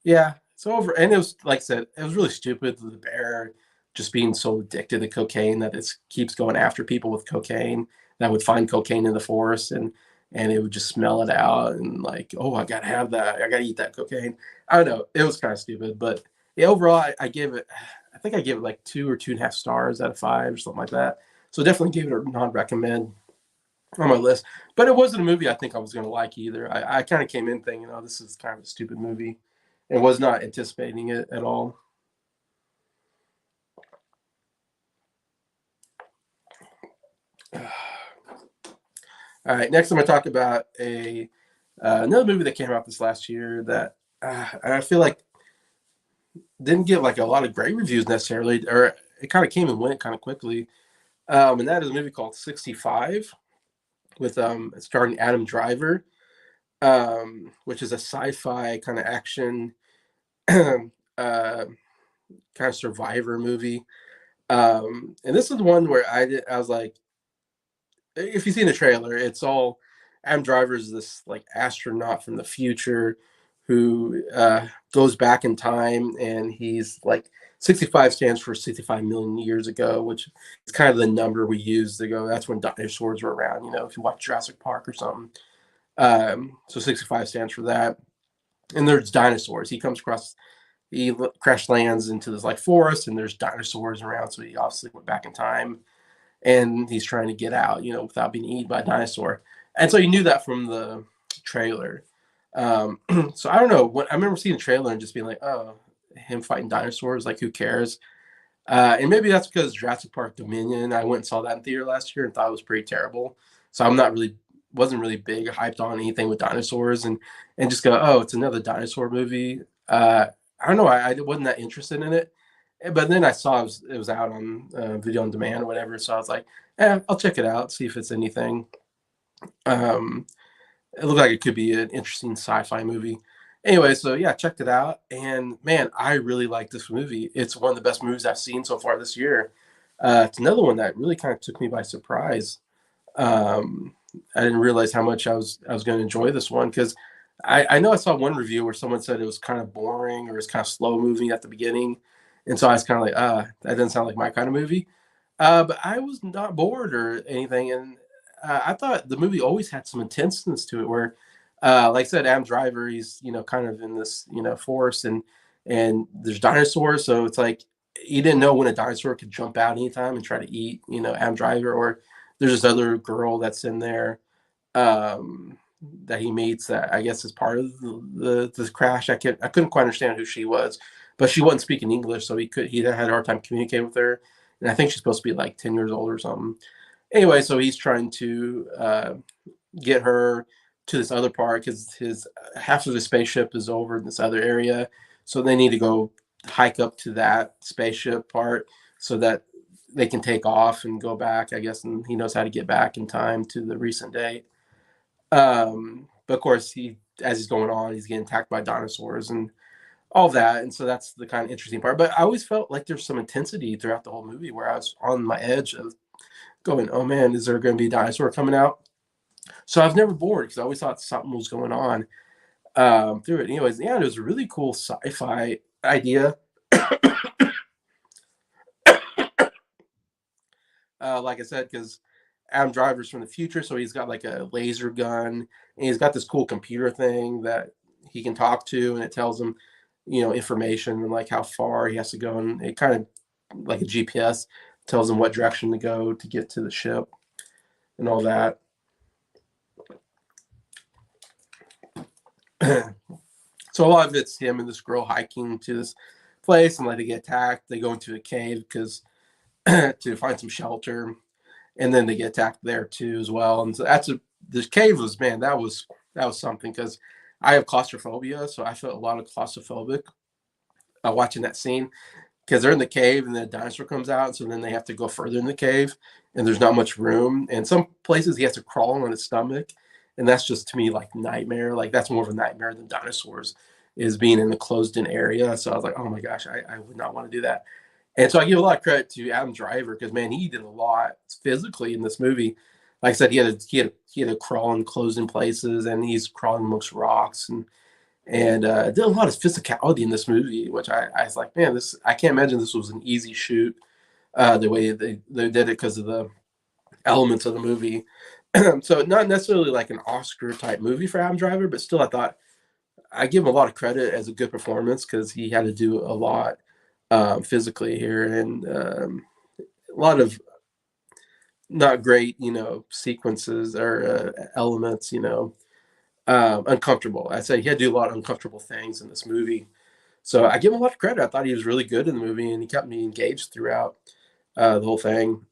yeah, so over, and it was like I said, it was really stupid. The bear just being so addicted to cocaine that it keeps going after people with cocaine that would find cocaine in the forest, and it would just smell it out and like, oh, I gotta have that. I gotta eat that cocaine. I don't know. It was kind of stupid, but yeah, overall, I gave it. I think I gave it like 2 or 2.5 stars out of 5 or something like that. So definitely gave it a non-recommend on my list. But it wasn't a movie I think I was going to like either. I kind of came in thinking, oh, this is kind of a stupid movie, and was not anticipating it at all. All right, next I'm going to talk about a another movie that came out this last year that I feel like didn't get like a lot of great reviews necessarily, or it kind of came and went kind of quickly. And that is a movie called 65 with starring Adam Driver, which is a sci-fi kind of action uh, kind of survivor movie. And this is one where I was like, if you've seen the trailer, it's all Adam Driver is this like astronaut from the future who goes back in time, and he's like 65 stands for 65 million years ago, which is kind of the number we use to go. That's when dinosaurs were around. You know, if you watch Jurassic Park or something. So 65 stands for that. And there's dinosaurs. He comes across, crash lands into this like forest, and there's dinosaurs around. So he obviously went back in time, and he's trying to get out, you know, without being eaten by a dinosaur. And so you knew that from the trailer. So I don't know. What I remember seeing the trailer and just being like, oh, him fighting dinosaurs, like who cares? And maybe that's because Jurassic Park Dominion. I went and saw that in theater last year and thought it was pretty terrible. So I'm not really wasn't really big hyped on anything with dinosaurs, and just go, oh, it's another dinosaur movie. I don't know. I wasn't that interested in it, but then I saw it was out on video on demand or whatever. So I was like, I'll check it out, see if it's anything. Um, it looked like it could be an interesting sci-fi movie. Anyway, so yeah, checked it out, and man, I really like this movie. It's one of the best movies I've seen so far this year. It's another one that really kind of took me by surprise. Um, I didn't realize how much I was going to enjoy this one because I know I saw one review where someone said it was kind of boring or it's kind of slow moving at the beginning, and so I was kind of like, that doesn't sound like my kind of movie. But I was not bored or anything, and I thought the movie always had some intenseness to it. Where, like I said, Adam Driver, he's kind of in this forest, and there's dinosaurs, so it's like you didn't know when a dinosaur could jump out anytime and try to eat Adam Driver, or there's this other girl that's in there um, that he meets that I guess is part of the crash. I couldn't quite understand who she was, but she wasn't speaking English, so he had a hard time communicating with her, and I think she's supposed to be like 10 years old or something. Anyway, so he's trying to get her to this other part because his half of his spaceship is over in this other area, so they need to go hike up to that spaceship part so that they can take off and go back, I guess, and he knows how to get back in time to the recent date. But of course, as he's going on, he's getting attacked by dinosaurs and all that, and so that's the kind of interesting part. But I always felt like there's some intensity throughout the whole movie where I was on my edge of going, "Oh man, is there going to be a dinosaur coming out?" So I was never bored because I always thought something was going on through it. Anyways, yeah, it was a really cool sci-fi idea. Like I said, because Adam Driver's from the future, so he's got like a laser gun, and he's got this cool computer thing that he can talk to, and it tells him, information and like how far he has to go, and it kind of like a GPS tells him what direction to go to get to the ship and all that. So a lot of it's him and this girl hiking to this place, and like they get attacked. They go into a cave because to find some shelter, and then they get attacked there too as well. And so this cave was, man, that was something because I have claustrophobia, so I felt a lot of claustrophobic watching that scene because they're in the cave and then a dinosaur comes out, so then they have to go further in the cave, and there's not much room. And some places he has to crawl on his stomach, and that's just to me like nightmare. Like that's more of a nightmare than dinosaurs is being in a closed-in area. So I was like, oh my gosh, I would not want to do that. And so I give a lot of credit to Adam Driver because man, he did a lot physically in this movie. Like I said, he had to crawl in closed in places, and he's crawling amongst rocks, and did a lot of physicality in this movie, which I was like, man, this I can't imagine this was an easy shoot the way they did it because of the elements of the movie. So not necessarily like an Oscar type movie for Adam Driver, but still I thought I give him a lot of credit as a good performance because he had to do a lot physically here, and a lot of not great, sequences or elements, uncomfortable. I say he had to do a lot of uncomfortable things in this movie. So I give him a lot of credit. I thought he was really good in the movie, and he kept me engaged throughout the whole thing.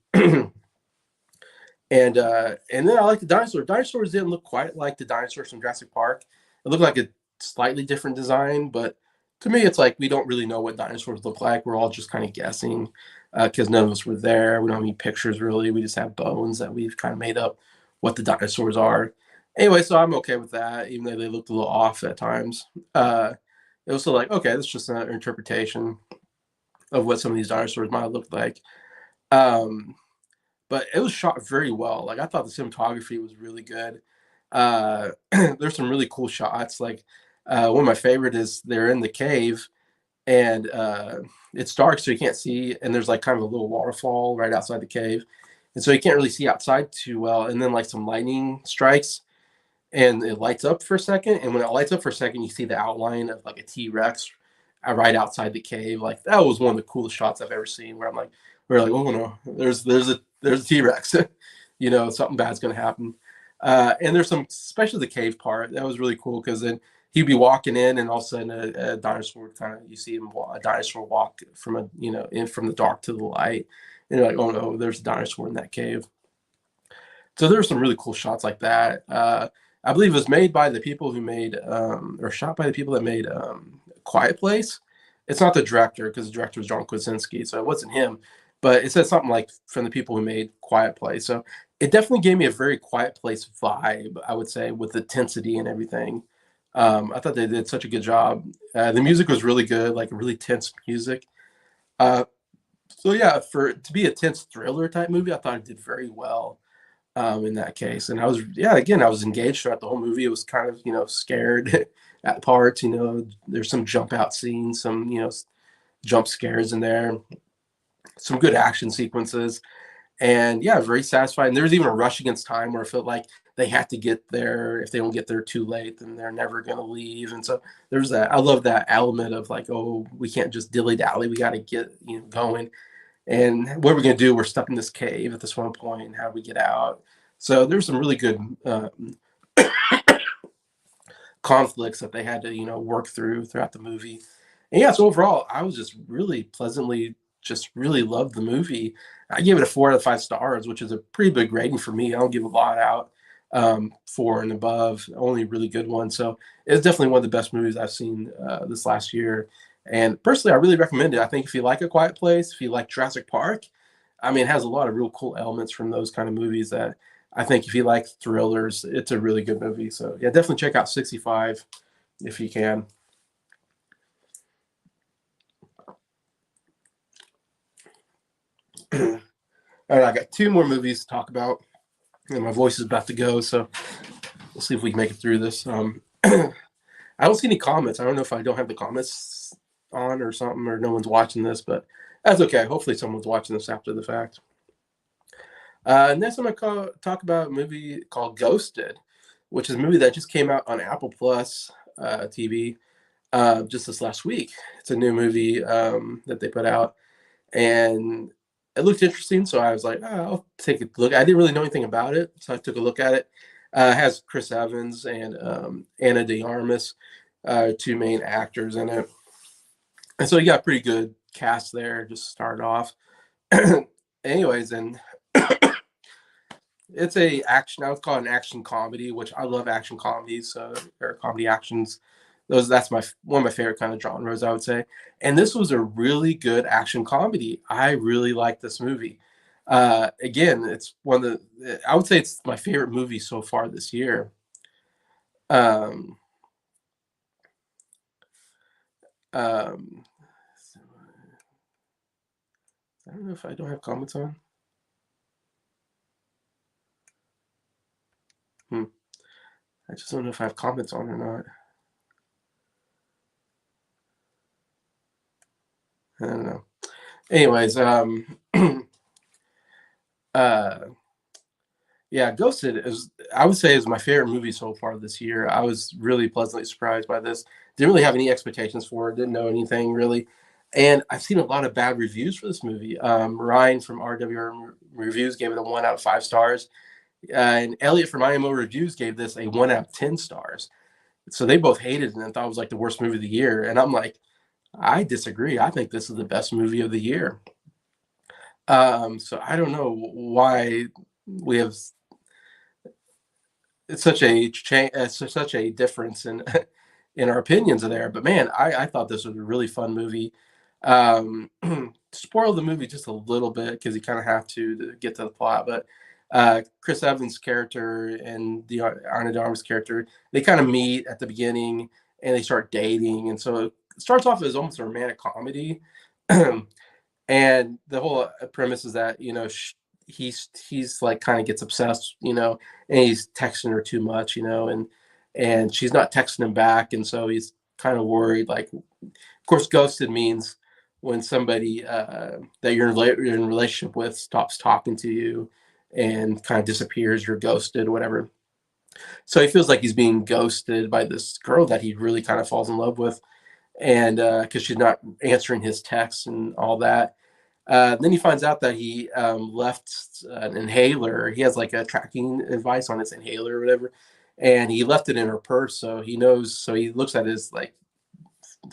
And then I like the dinosaur. Dinosaurs didn't look quite like the dinosaurs from Jurassic Park. It looked like a slightly different design, but to me, it's like we don't really know what dinosaurs look like. We're all just kind of guessing because none of us were there. We don't have any pictures really. We just have bones that we've kind of made up what the dinosaurs are. Anyway, so I'm okay with that, even though they looked a little off at times. It was still like, okay, that's just another interpretation. of what some of these dinosaurs might have looked like. Um, but it was shot very well. Like I thought the cinematography was really good. There's some really cool shots. Like one of my favorite is they're in the cave and it's dark, so you can't see. And there's like kind of a little waterfall right outside the cave, and so you can't really see outside too well. And then like some lightning strikes, and it lights up for a second. And when it lights up for a second, you see the outline of like a T-Rex right outside the cave. Like that was one of the coolest shots I've ever seen. Where I'm like, we're like, oh no, there's a T-Rex. You know, something bad's gonna happen. And there's some, especially the cave part, that was really cool because then he'd be walking in, and all of a sudden a dinosaur would kind of, you see him a dinosaur walk from a, you know, in from the dark to the light, and you're like, oh no, there's a dinosaur in that cave. So there were some really cool shots like that. I believe it was made by the people who made, or shot by the people that made Quiet Place. It's not the director because the director was John Krasinski, so it wasn't him. But it said something like from the people who made Quiet Place. So it definitely gave me a very Quiet Place vibe, I would say, with the intensity and everything. I thought they did such a good job. The music was really good, like really tense music. Uh, so yeah, for to be a tense thriller type movie, I thought it did very well in that case. And I was, yeah, again, I was engaged throughout the whole movie. It was kind of, you know, scared at parts. You know, there's some jump out scenes, some, you know, jump scares in there, some good action sequences, and yeah, very satisfying. There was even a rush against time where I felt like they had to get there. If they don't get there too late, then they're never going to leave. And so there's that. I love that element of like, oh, we can't just dilly dally. We got to get, you know, going. And what are we going to do? We're stuck in this cave at this one point, and how do we get out? So there's some really good conflicts that they had to, you know, work through throughout the movie. And yeah, so overall, I was just really pleasantly, just really loved the movie. I gave it a 4 out of 5 stars, which is a pretty big rating for me. I don't give a lot out, 4 and above, only really good one. So it's definitely one of the best movies I've seen this last year. And personally, I really recommend it. I think if you like A Quiet Place, if you like Jurassic Park, I mean, it has a lot of real cool elements from those kind of movies that I think if you like thrillers, it's a really good movie. So yeah, definitely check out 65 if you can. All right, I got 2 more movies to talk about, and my voice is about to go, so we'll see if we can make it through this. I don't see any comments. I don't know if I don't have the comments on or something, or no one's watching this, but that's okay. Hopefully, someone's watching this after the fact. Next, I'm going to talk about a movie called Ghosted, which is a movie that just came out on Apple Plus TV just this last week. It's a new movie that they put out, and it looked interesting. So I was like, oh, I'll take a look. I didn't really know anything about it, so I took a look at it. It has Chris Evans and Anna de Armas, 2 main actors in it, and so you got a pretty good cast there. Just start off, anyways, and it's a action. I would call it an action comedy, which I love action comedies, or comedy actions. That's my one of my favorite kind of genres, I would say. And this was a really good action comedy. I really like this movie. Again, it's one of the, I would say it's my favorite movie so far this year. Um, um, I don't know if I don't have comments on. Hmm. I just don't know if I have comments on or not. I don't know. Anyways, uh, yeah, Ghosted is, I would say, is my favorite movie so far this year. I was really pleasantly surprised by this. Didn't really have any expectations for it. Didn't know anything really, and I've seen a lot of bad reviews for this movie. Ryan from RWR Reviews gave it a 1 out of 5 stars, and Elliot from IMO Reviews gave this a 1 out of 10 stars. So they both hated it and thought it was like the worst movie of the year. And I'm like, I disagree. I think this is the best movie of the year. So I don't know why we have it's such a change, such a difference in in our opinions of there. But man, I thought this was a really fun movie. Spoil the movie just a little bit because you kind of have to get to the plot. But Chris Evans' character and the Ana de Armas character, they kind of meet at the beginning and they start dating, and so it starts off as almost a romantic comedy. And the whole premise is that, he's like kind of gets obsessed, and he's texting her too much, and she's not texting him back, and so he's kind of worried. Like, of course, ghosted means when somebody that you're in a relationship with stops talking to you and kind of disappears. You're ghosted, whatever. So he feels like he's being ghosted by this girl that he really kind of falls in love with, and because she's not answering his texts and all that. Then he finds out that he left an inhaler. He has like a tracking device on his inhaler or whatever, and he left it in her purse. So he knows. So he looks at his like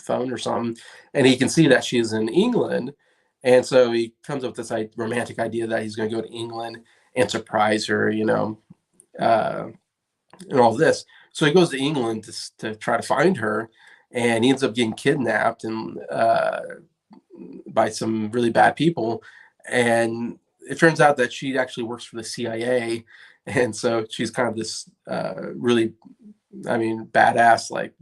phone or something, and he can see that she's in England. And so he comes up with this like, romantic idea that he's going to go to England and surprise her, uh, and all this. So he goes to England to try to find her, and he ends up getting kidnapped and by some really bad people. And it turns out that she actually works for the CIA, and so she's kind of this really, I mean, badass, like,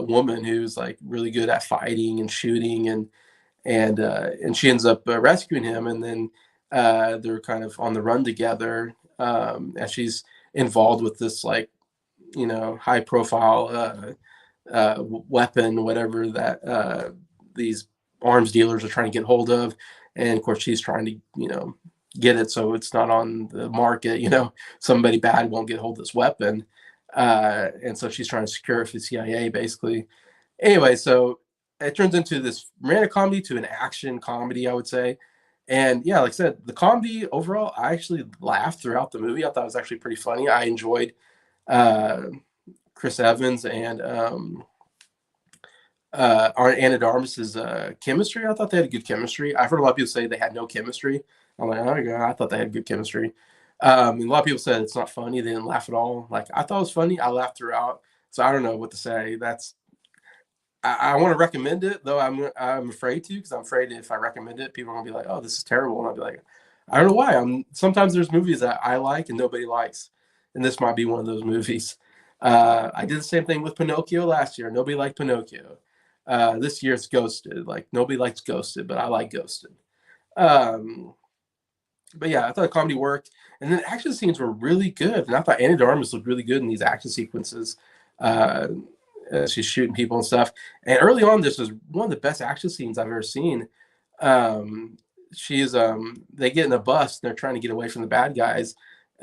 woman who's like really good at fighting and shooting, and she ends up rescuing him, and then they're kind of on the run together, as she's involved with this like, high profile weapon, whatever that these arms dealers are trying to get hold of, and of course she's trying to get it so it's not on the market. Somebody bad won't get hold of this weapon, and so she's trying to secure it for the CIA, basically. Anyway, so it turns into this romantic comedy to an action comedy, I would say. And yeah, like I said, the comedy overall, I actually laughed throughout the movie. I thought it was actually pretty funny. I enjoyed uh, Chris Evans and Anna Darmus's chemistry. I thought they had good chemistry. I've heard a lot of people say they had no chemistry. I'm like, oh yeah, I thought they had good chemistry. And a lot of people said it's not funny. They didn't laugh at all. Like, I thought it was funny. I laughed throughout. So I don't know what to say. I want to recommend it, though I'm afraid to, because I'm afraid if I recommend it, people are gonna be like, "Oh, this is terrible," and I'll be like, "I don't know why." Sometimes there's movies that I like and nobody likes, and this might be one of those movies. I did the same thing with Pinocchio last year. Nobody liked Pinocchio. This year it's Ghosted. Like, nobody likes Ghosted, but I like Ghosted. Um, but yeah, I thought the comedy worked, and then the action scenes were really good, and I thought Anna de Armas looked really good in these action sequences. Uh, she's shooting people and stuff. And early on, this was one of the best action scenes I've ever seen. Um, she's they get in a bus and they're trying to get away from the bad guys,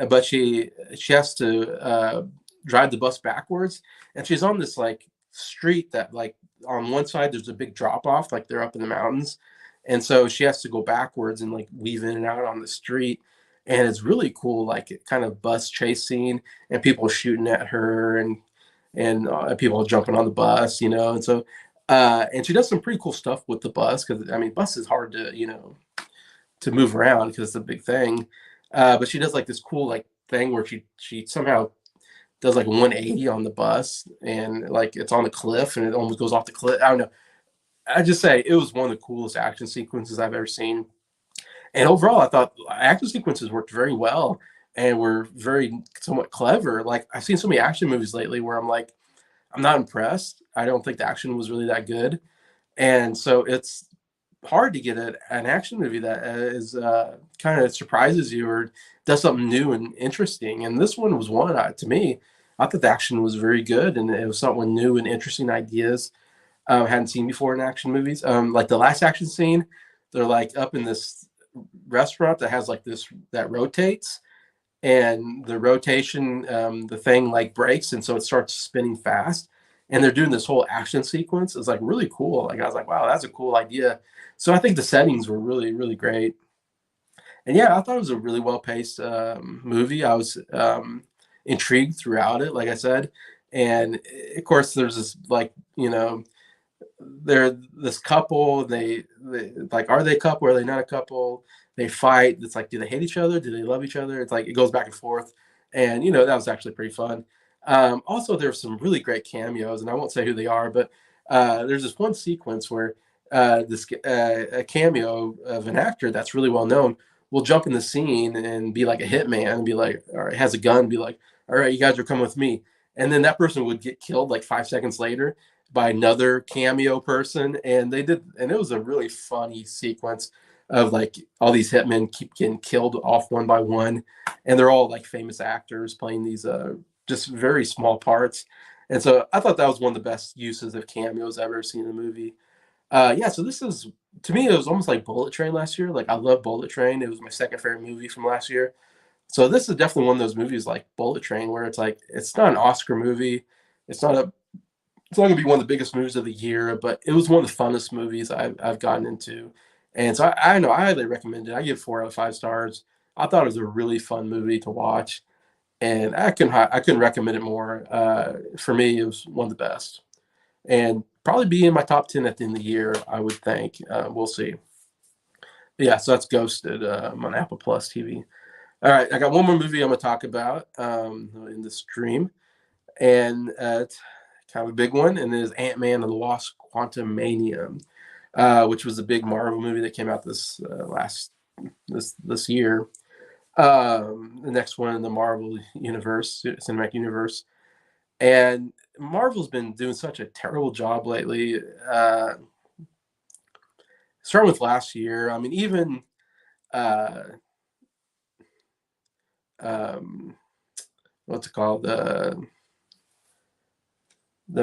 but she has to drive the bus backwards, and she's on this like street that, like, on one side there's a big drop off, like they're up in the mountains, and so she has to go backwards and like weave in and out on the street. And it's really cool, like, kind of bus chase scene, and people shooting at her, and people jumping on the bus, and so and she does some pretty cool stuff with the bus, because I mean, bus is hard to to move around because it's a big thing, but she does like this cool like thing where she somehow does like a 180 on the bus, and like it's on the cliff and it almost goes off the cliff. I don't know. I just say it was one of the coolest action sequences I've ever seen. And overall, I thought action sequences worked very well and were very somewhat clever. Like, I've seen so many action movies lately where I'm like, I'm not impressed. I don't think the action was really that good. And so it's hard to get an action movie that is kind of surprises you or does something new and interesting. And this one was one, to me. I thought the action was very good, and it was something new and interesting ideas hadn't seen before in action movies. Like the last action scene, they're like up in this restaurant that has like this that rotates, and the rotation, the thing like breaks, and so it starts spinning fast. And they're doing this whole action sequence. It's like really cool. Like, I was like, wow, that's a cool idea. So I think the settings were really, really great. And yeah, I thought it was a really well paced movie. I was intrigued throughout it, like I said. And of course, there's this like, they're this couple. They like, are they a couple? Are they not a couple? They fight. It's like, do they hate each other? Do they love each other? It's like it goes back and forth, and that was actually pretty fun. Also, there's some really great cameos, and I won't say who they are, but there's this one sequence where this a cameo of an actor that's really well known will jump in the scene and be like a hitman and be like, or has a gun, be like, all right, you guys are coming with me, and then that person would get killed like 5 seconds later, by another cameo person, and it was a really funny sequence of like all these hitmen keep getting killed off one by one, and they're all like famous actors playing these just very small parts. And so I thought that was one of the best uses of cameos I've ever seen in a movie. Yeah, so this is, to me, it was almost like Bullet Train last year. Like I love Bullet Train. It was my second favorite movie from last year. So this is definitely one of those movies like Bullet Train where it's like it's not an Oscar movie. It's not a it's not gonna be one of the biggest movies of the year, but it was one of the funnest movies I've gotten into. And so I know I highly recommend it. I give 4 out of 5 stars. I thought it was a really fun movie to watch, and I couldn't recommend it more. For me, it was one of the best, and probably be in my top 10 at the end of the year. I would think. We'll see. Yeah, so that's Ghosted on Apple Plus TV. All right, I got one more movie I'm gonna talk about in the stream, and it's kind of a big one, and it is Ant-Man and the Lost Quantum Mania, which was a big Marvel movie that came out this year. The next one in the Marvel universe, cinematic universe, and Marvel's been doing such a terrible job lately. Starting with last year, I mean, even uh, um, what's it called? The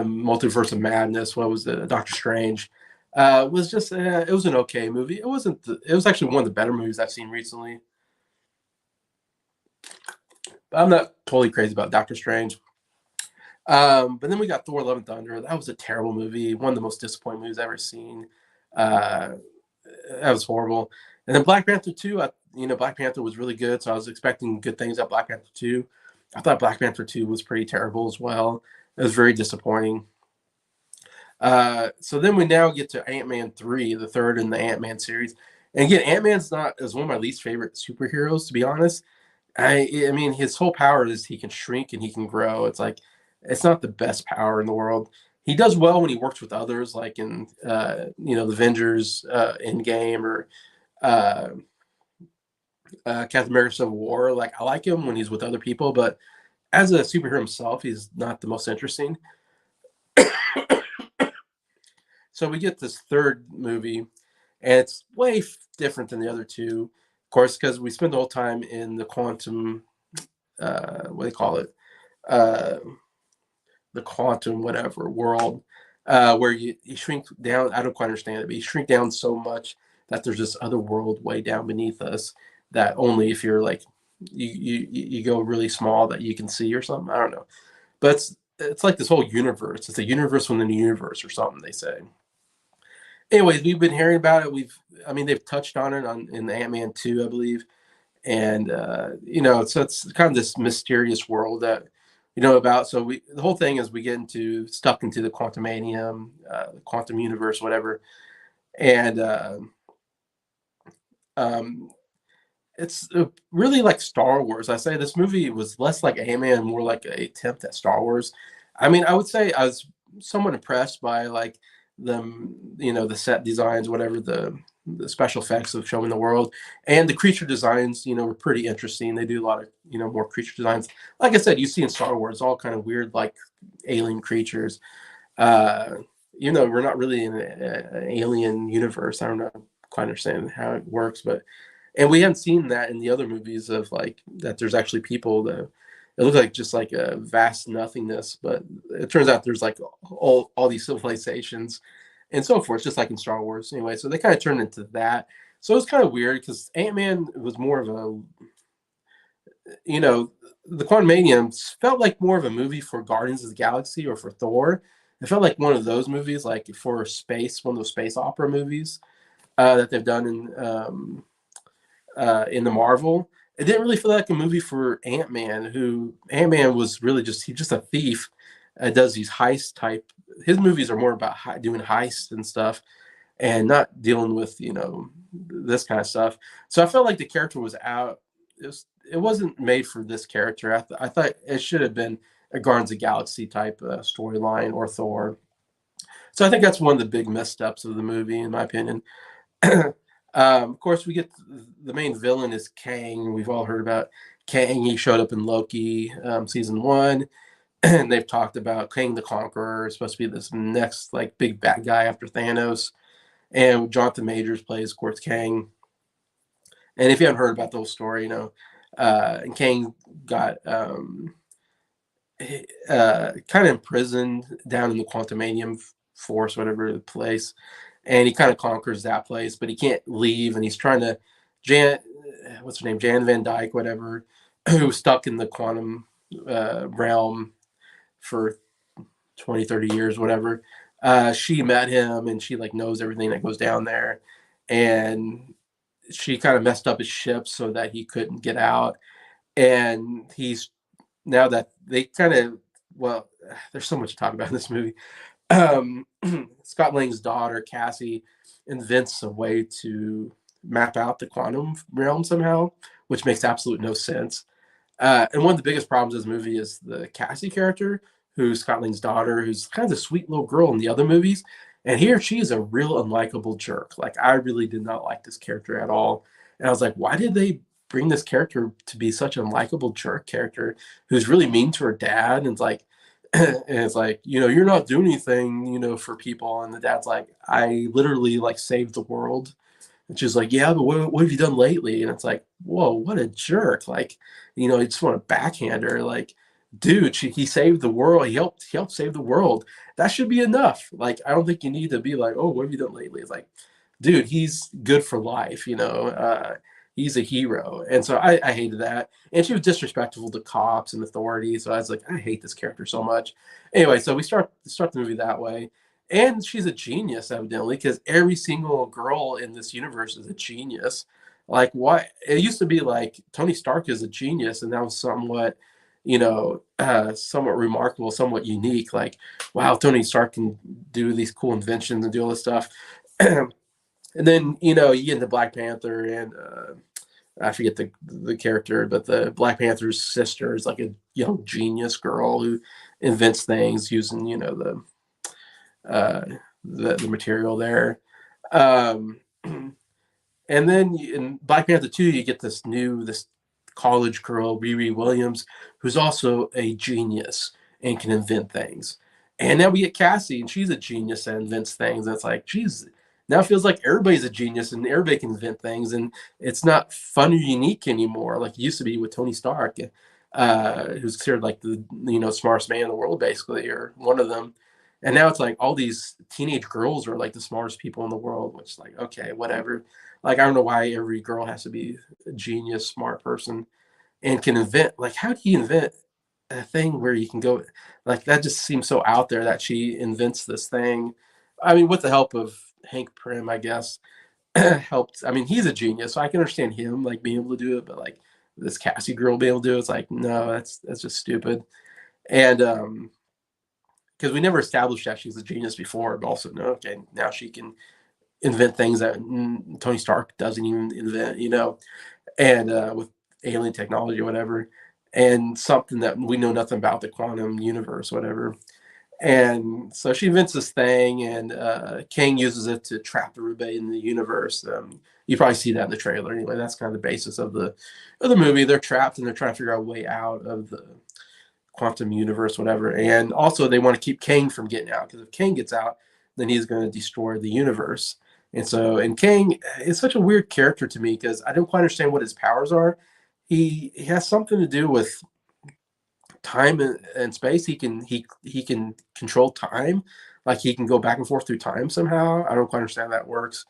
Multiverse of Madness. What was it? Doctor Strange. Was just it was an okay movie. It wasn't. It was actually one of the better movies I've seen recently. But I'm not totally crazy about Doctor Strange. But then we got Thor: Love and Thunder. That was a terrible movie. One of the most disappointing movies I've ever seen. Uh, that was horrible. And then Black Panther 2. Black Panther was really good, so I was expecting good things at Black Panther 2. I thought Black Panther 2 was pretty terrible as well. It was very disappointing. So then we now get to Ant-Man 3, the third in the Ant-Man series. And again, Ant-Man's not is one of my least favorite superheroes, to be honest. I mean, his whole power is he can shrink and he can grow. It's like it's not the best power in the world. He does well when he works with others, like in the Avengers Endgame or uh, Captain America Civil War. Like I like him when he's with other people, but as a superhero himself, he's not the most interesting. So we get this third movie, and it's way different than the other two, of course, because we spend the whole time in the quantum, what do you call it, uh, the quantum whatever world, where you shrink down. I don't quite understand it, but you shrink down so much that there's this other world way down beneath us that only if you're like you go really small that you can see or something. I don't know, but it's like this whole universe. It's a universe within a universe or something they say. Anyways, we've been hearing about it. I mean, they've touched on it in the Ant-Man 2, I believe. And, so it's kind of this mysterious world that we know about. So the whole thing is we get stuck into the quantumanium, the quantum universe, whatever. And um, it's really like Star Wars. I say this movie was less like Ant-Man, more like a attempt at Star Wars. I mean, I would say I was somewhat impressed by like the set designs, whatever the special effects of showing the world, and the creature designs, were pretty interesting. They do a lot of more creature designs. Like I said, you see in Star Wars, all kind of weird like alien creatures. Uh, we're not really in an alien universe. I don't know quite understand how it works, but and we haven't seen that in the other movies of like that. There's actually people that it looks like just like a vast nothingness, but it turns out there's like all these civilizations and so forth, just like in Star Wars. Anyway, so they kind of turned into that. So it's kind of weird because Ant-Man was more of a, the Quantumanium felt like more of a movie for Guardians of the Galaxy or for Thor. It felt like one of those movies, like for space, one of those space opera movies that they've done in the Marvel. It didn't really feel like a movie for Ant-Man, who Ant-Man was really he's just a thief, does these heist type. His movies are more about doing heists and stuff and not dealing with, this kind of stuff. So I felt like the character was out. It wasn't made for this character. I thought it should have been a Guardians of the Galaxy type storyline or Thor. So I think that's one of the big missteps of the movie, in my opinion. Of course, we get the main villain is Kang. We've all heard about Kang. He showed up in Loki season 1. and they've talked about Kang the Conqueror is supposed to be this next like big bad guy after Thanos, and Jonathan Majors plays, of course, Kang. And if you haven't heard about the whole story, and Kang got kind of imprisoned down in the Quantumanium Force, whatever the place, and he kind of conquers that place, but he can't leave, and he's trying to Jan, what's her name, Jan Van Dyke, whatever, who was stuck in the quantum realm for 20, 30 years, whatever. She met him, and she like knows everything that goes down there, and she kind of messed up his ship so that he couldn't get out, and he's now that they kind of well, there's so much to talk about in this movie. um, Scott Lang's daughter, Cassie, invents a way to map out the quantum realm somehow, which makes absolute no sense. And one of the biggest problems of this movie is the Cassie character, who's Scott Lang's daughter, who's kind of a sweet little girl in the other movies. And here she is a real unlikable jerk. Like, I really did not like this character at all. And I was like, why did they bring this character to be such an unlikable jerk character who's really mean to her dad? And it's like, and it's like, you're not doing anything, for people. And the dad's like, I literally like saved the world. And she's like, yeah, but what have you done lately? And it's like, whoa, what a jerk. Like, you just want to backhand her. Like, dude, he saved the world. He helped save the world. That should be enough. Like, I don't think you need to be like, oh, what have you done lately? It's like, dude, he's good for life. He's a hero. And so I hated that. And she was disrespectful to cops and authorities. So I was like, I hate this character so much. Anyway, so we start the movie that way. And she's a genius, evidently, because every single girl in this universe is a genius. Like, what? It used to be like Tony Stark is a genius, and that was somewhat remarkable, somewhat unique. Like, wow, Tony Stark can do these cool inventions and do all this stuff. And then you get into Black Panther, and I forget the character, but the Black Panther's sister is like a young genius girl who invents things using uh, the material there. Um, and then in Black Panther 2, you get this college girl, Riri Williams, who's also a genius and can invent things. And now we get Cassie, and she's a genius that invents things. And it's like, geez, now it feels like everybody's a genius and everybody can invent things. And it's not fun or unique anymore like it used to be with Tony Stark, who's considered like the smartest man in the world, basically, or one of them. And now it's like all these teenage girls are like the smartest people in the world, which is like, okay, whatever. Like, I don't know why every girl has to be a genius, smart person and can invent. Like, how do you invent a thing where you can go? Like, that just seems so out there that she invents this thing. I mean, with the help of Hank Pym, I guess, helped. I mean, he's a genius, so I can understand him like being able to do it, but like this Cassie girl being able to do it, it's like, no, that's just stupid. And because we never established that she's a genius before, but also no, okay, now she can invent things that Tony Stark doesn't even invent, and with alien technology or whatever, and something that we know nothing about, the quantum universe, whatever. And so she invents this thing, and Kang uses it to trap everybody in the universe. You probably see that in the trailer. Anyway, that's kind of the basis of the movie. They're trapped, and they're trying to figure out a way out of the quantum universe, whatever. And also, they want to keep Kang from getting out, because if Kang gets out, then he's going to destroy the universe. And Kang is such a weird character to me because I don't quite understand what his powers are. He has something to do with time and space. He can control time, like he can go back and forth through time somehow. I don't quite understand how that works.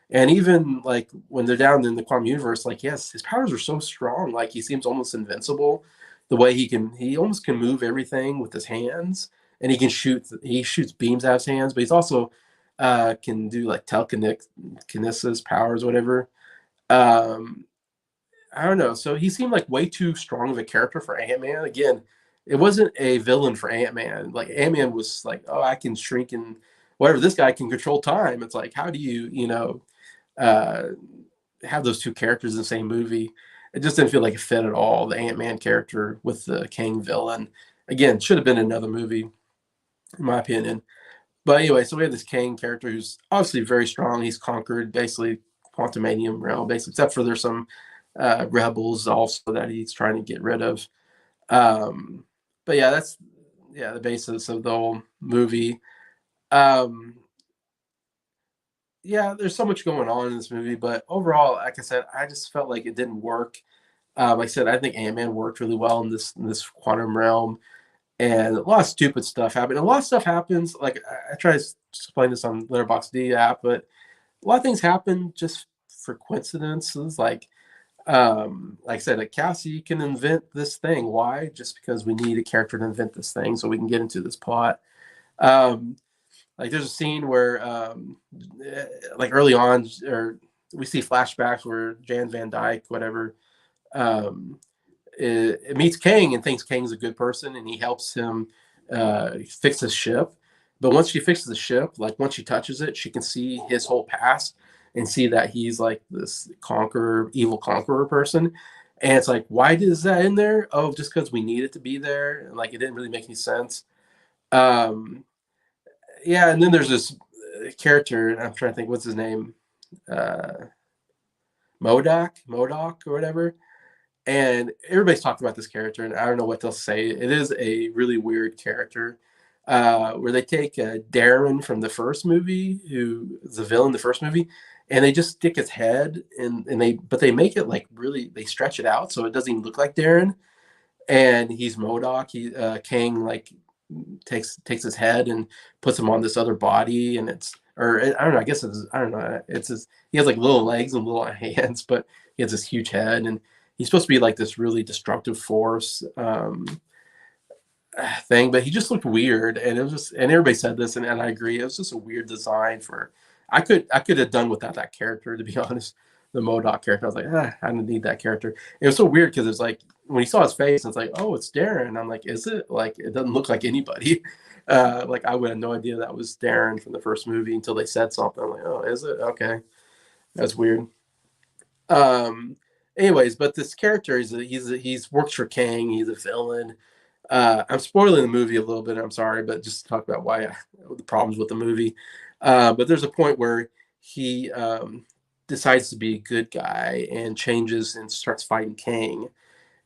And even like when they're down in the quantum universe, like, yes, his powers are so strong. Like, he seems almost invincible. The way he almost can move everything with his hands, and he shoots beams out of his hands. But he's also can do like telekinesis powers, whatever. Um, I don't know. So he seemed like way too strong of a character for Ant Man. Again, it wasn't a villain for Ant Man. Like, Ant Man was like, oh, I can shrink and whatever. This guy can control time. It's like, how do you uh, have those two characters in the same movie? It just didn't feel like it fit at all. The Ant Man character with the Kang villain. Again, should have been another movie, in my opinion. But anyway, so we have this Kang character who's obviously very strong. He's conquered basically Quantumanium realm, basically, except for there's some rebels also that he's trying to get rid of. Um, but yeah, yeah, the basis of the whole movie. Um, yeah, there's so much going on in this movie, but overall, like I said, I just felt like it didn't work. Like I said, I think Ant-Man worked really well in this quantum realm, and a lot of stupid stuff happened. A lot of stuff happens. Like I try to explain this on Letterboxd app, but a lot of things happen just for coincidences. Like I said, like Cassie can invent this thing. Why? Just because we need a character to invent this thing so we can get into this plot. Um, like there's a scene where like early on, or we see flashbacks where Jan Van Dyke, whatever, um, it meets Kang and thinks Kang's a good person and he helps him fix his ship. But once she fixes the ship, like once she touches it, she can see his whole past and see that he's like this conqueror, evil conqueror person. And it's like, why is that in there? Oh, just because we need it to be there. And like, it didn't really make any sense. Um, yeah, and then there's this character, and I'm trying to think what's his name, uh, Modoc or whatever. And everybody's talking about this character, and I don't know what they'll say. It is a really weird character, where they take Darren from the first movie, who is the villain in the first movie, and they just stick his head, and they make it like really, they stretch it out so it doesn't even look like Darren, and he's Modoc. Kang like takes his head and puts him on this other body, and it's, or I don't know. I guess it's, I don't know. It's his. He has like little legs and little hands, but he has this huge head, and he's supposed to be like this really destructive force thing, but he just looked weird, and it was just, and everybody said this, and I agree. It was just a weird design for. I could have done without that character, to be honest. The Modoc character, I was like, I didn't need that character. It was so weird because it's like when you saw his face, it's like, oh, it's Darren. I'm like, is it? Like, it doesn't look like anybody. Like I would have no idea that was Darren from the first movie until they said something. I'm like, oh, is it? Okay, that's weird. Um, anyways, but this character, he's works for Kang. He's a villain. I'm spoiling the movie a little bit. I'm sorry, but just to talk about the problems with the movie. But there's a point where he decides to be a good guy and changes and starts fighting Kang.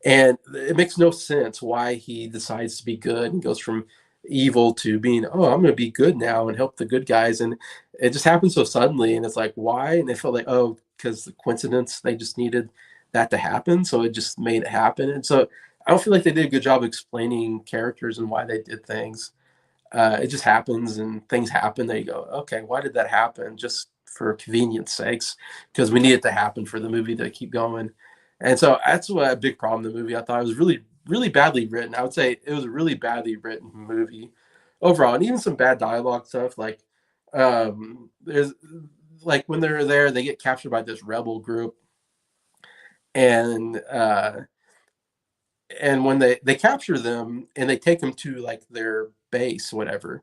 And it makes no sense why he decides to be good and goes from evil to being, oh, I'm going to be good now and help the good guys. And it just happens so suddenly. And it's like, why? And they felt like, oh, because the coincidence, they just needed that to happen. So it just made it happen. And so I don't feel like they did a good job explaining characters and why they did things. It just happens and things happen. They go, okay, why did that happen? Just for convenience sakes, because we need it to happen for the movie to keep going. And so that's what a big problem in the movie. I thought it was really, really badly written. I would say it was a really badly written movie overall, and even some bad dialogue stuff. Like there's like when they're there, they get captured by this rebel group, and when they capture them and they take them to like their base, whatever,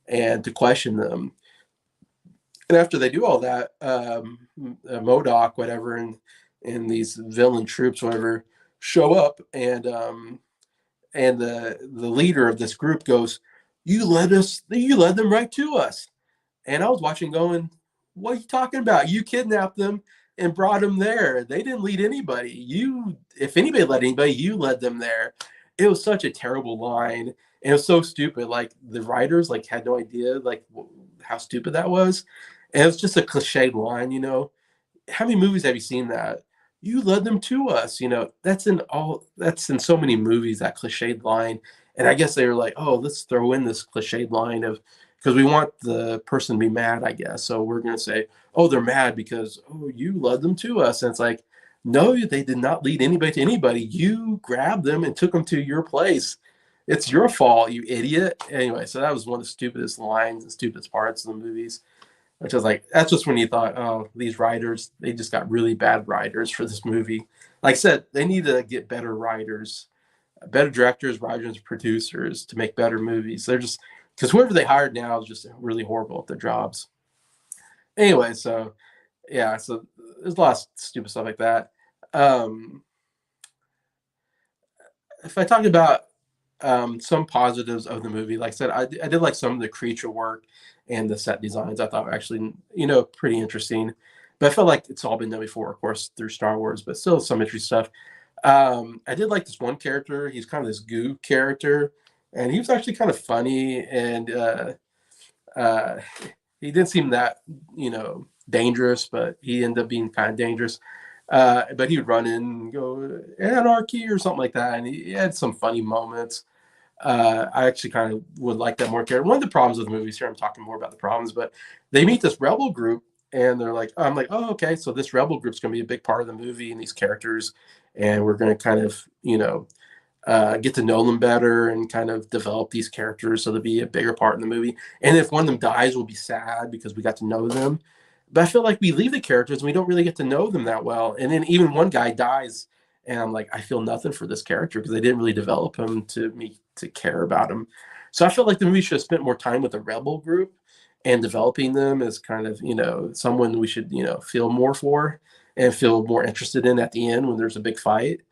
and to question them. And after they do all that, Modoc, whatever, and these villain troops, whatever, show up, and the leader of this group goes, you led them right to us." And I was watching, going, "What are you talking about? You kidnapped them and brought them there. They didn't lead anybody. If anybody led anybody, you led them there." It was such a terrible line, and it was so stupid. Like the writers like had no idea like how stupid that was, and it was just a cliched line. How many movies have you seen that? You led them to us. That's in so many movies, that cliched line. And I guess they were like, oh, let's throw in this cliched line of, because we want the person to be mad, I guess. So we're going to say, oh, they're mad because, oh, you led them to us. And it's like, no, they did not lead anybody to anybody. You grabbed them and took them to your place. It's your fault, you idiot. Anyway, so that was one of the stupidest lines and stupidest parts of the movies, which was like, that's just when you thought, oh, these writers, they just got really bad writers for this movie. Like I said, they need to get better writers, better directors, writers, producers to make better movies. They're just, because whoever they hired now is just really horrible at their jobs. Anyway, so yeah, so there's a lot of stupid stuff like that. Um, if I talk about some positives of the movie, like I said, I did like some of the creature work and the set designs. I thought were actually, pretty interesting. But I felt like it's all been done before, of course, through Star Wars, but still some interesting stuff. I did like this one character. He's kind of this goo character, and he was actually kind of funny, and uh, he didn't seem that, dangerous, but he ended up being kind of dangerous. But he would run in and go anarchy or something like that, and he had some funny moments. I actually kind of would like that more character. One of the problems with the movies here, I'm talking more about the problems, but they meet this rebel group, and they're like, I'm like, oh, okay, so this rebel group's going to be a big part of the movie and these characters, and we're going to kind of, get to know them better and kind of develop these characters so they'll be a bigger part in the movie. And if one of them dies, we'll be sad because we got to know them. But I feel like we leave the characters and we don't really get to know them that well. And then even one guy dies, and I'm like, I feel nothing for this character because they didn't really develop him to me to care about him. So I felt like the movie should have spent more time with the rebel group and developing them as kind of, someone we should, feel more for and feel more interested in at the end when there's a big fight.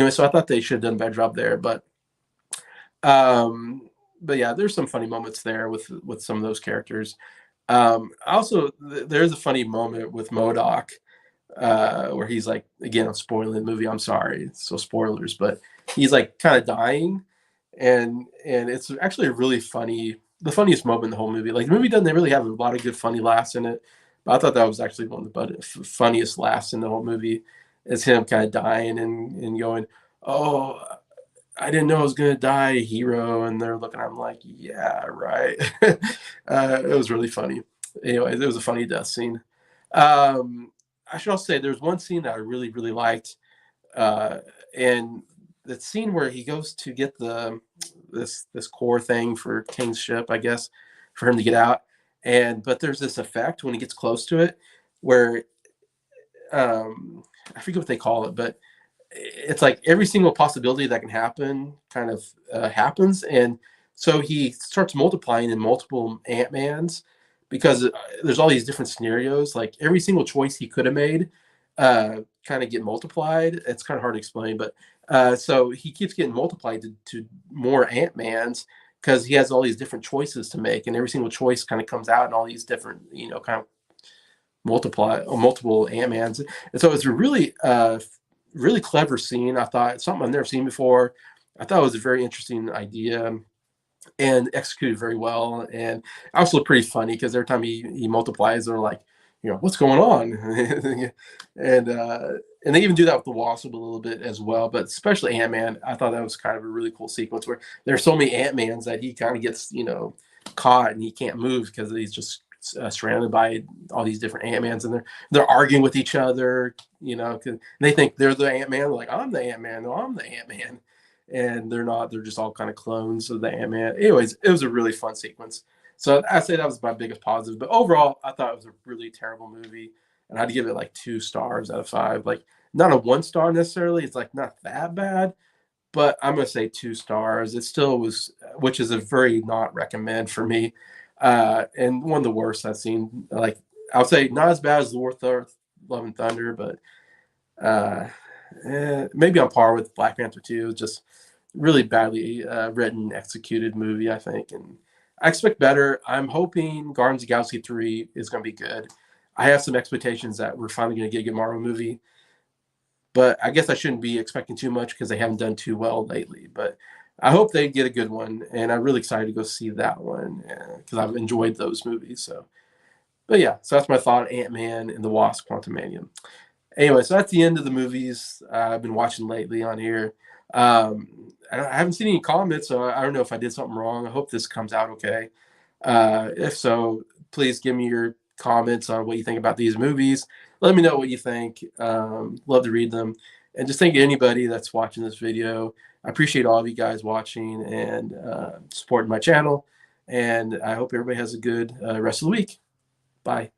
So I thought they should have done a better job there. But yeah, there's some funny moments there with some of those characters. Also, there's a funny moment with Modoc where he's like, again, I'm spoiling the movie. I'm sorry, so spoilers, but he's like kind of dying, and it's actually a really funny, the funniest moment in the whole movie. Like the movie doesn't really have a lot of good funny laughs in it, but I thought that was actually one of the funniest laughs in the whole movie. Is him kind of dying and going, oh, I didn't know I was gonna die, hero, and they're looking at him like, yeah, right. It was really funny. Anyway, it was a funny death scene. Um, I should also say there's one scene that I really, really liked, uh, and the scene where he goes to get this core thing for King's ship, I guess, for him to get out, but there's this effect when he gets close to it where I forget what they call it, but it's like every single possibility that can happen kind of happens, and so he starts multiplying in multiple Ant-Mans because there's all these different scenarios. Like every single choice he could have made kind of get multiplied. It's kind of hard to explain, but so he keeps getting multiplied to more Ant-Mans because he has all these different choices to make, and every single choice kind of comes out in all these different, kind of multiple Ant-Mans. And so it's a really really clever scene. I thought something I've never seen before. I thought it was a very interesting idea and executed very well, and also pretty funny because every time he multiplies, they're like, what's going on? And they even do that with the Wasp a little bit as well, but especially Ant-Man. I thought that was kind of a really cool sequence where there's so many Ant-Mans that he kind of gets caught and he can't move because he's just surrounded by all these different Ant-Mans, and they're arguing with each other, because they think they're the Ant-Man. They're like, I'm the Ant-Man. No, I'm the Ant-Man. And they're not. They're just all kind of clones of the Ant-Man. Anyways, it was a really fun sequence. So I'd say that was my biggest positive. But overall, I thought it was a really terrible movie, and I'd give it like 2 stars out of 5. Like not a 1 star necessarily. It's like not that bad, but I'm gonna say 2 stars. It still was, which is a very not recommend for me, and one of the worst I've seen. Like I would say not as bad as Thor, Love and Thunder, but uh, maybe on par with Black Panther 2. Just really badly written, executed movie, I think, and I expect better. I'm hoping Guardians of the Galaxy 3 is going to be good. I have some expectations that we're finally going to get a good Marvel movie, but I guess I shouldn't be expecting too much because they haven't done too well lately. But I hope they get a good one, and I'm really excited to go see that one because I've enjoyed those movies. But yeah, so that's my thought: Ant-Man and the Wasp: Quantumania. Anyway, so that's the end of the movies I've been watching lately on here. I haven't seen any comments, so I don't know if I did something wrong. I hope this comes out okay. If so, please give me your comments on what you think about these movies. Let me know what you think. Love to read them. And just thank you anybody that's watching this video. I appreciate all of you guys watching and supporting my channel. And I hope everybody has a good rest of the week. Bye.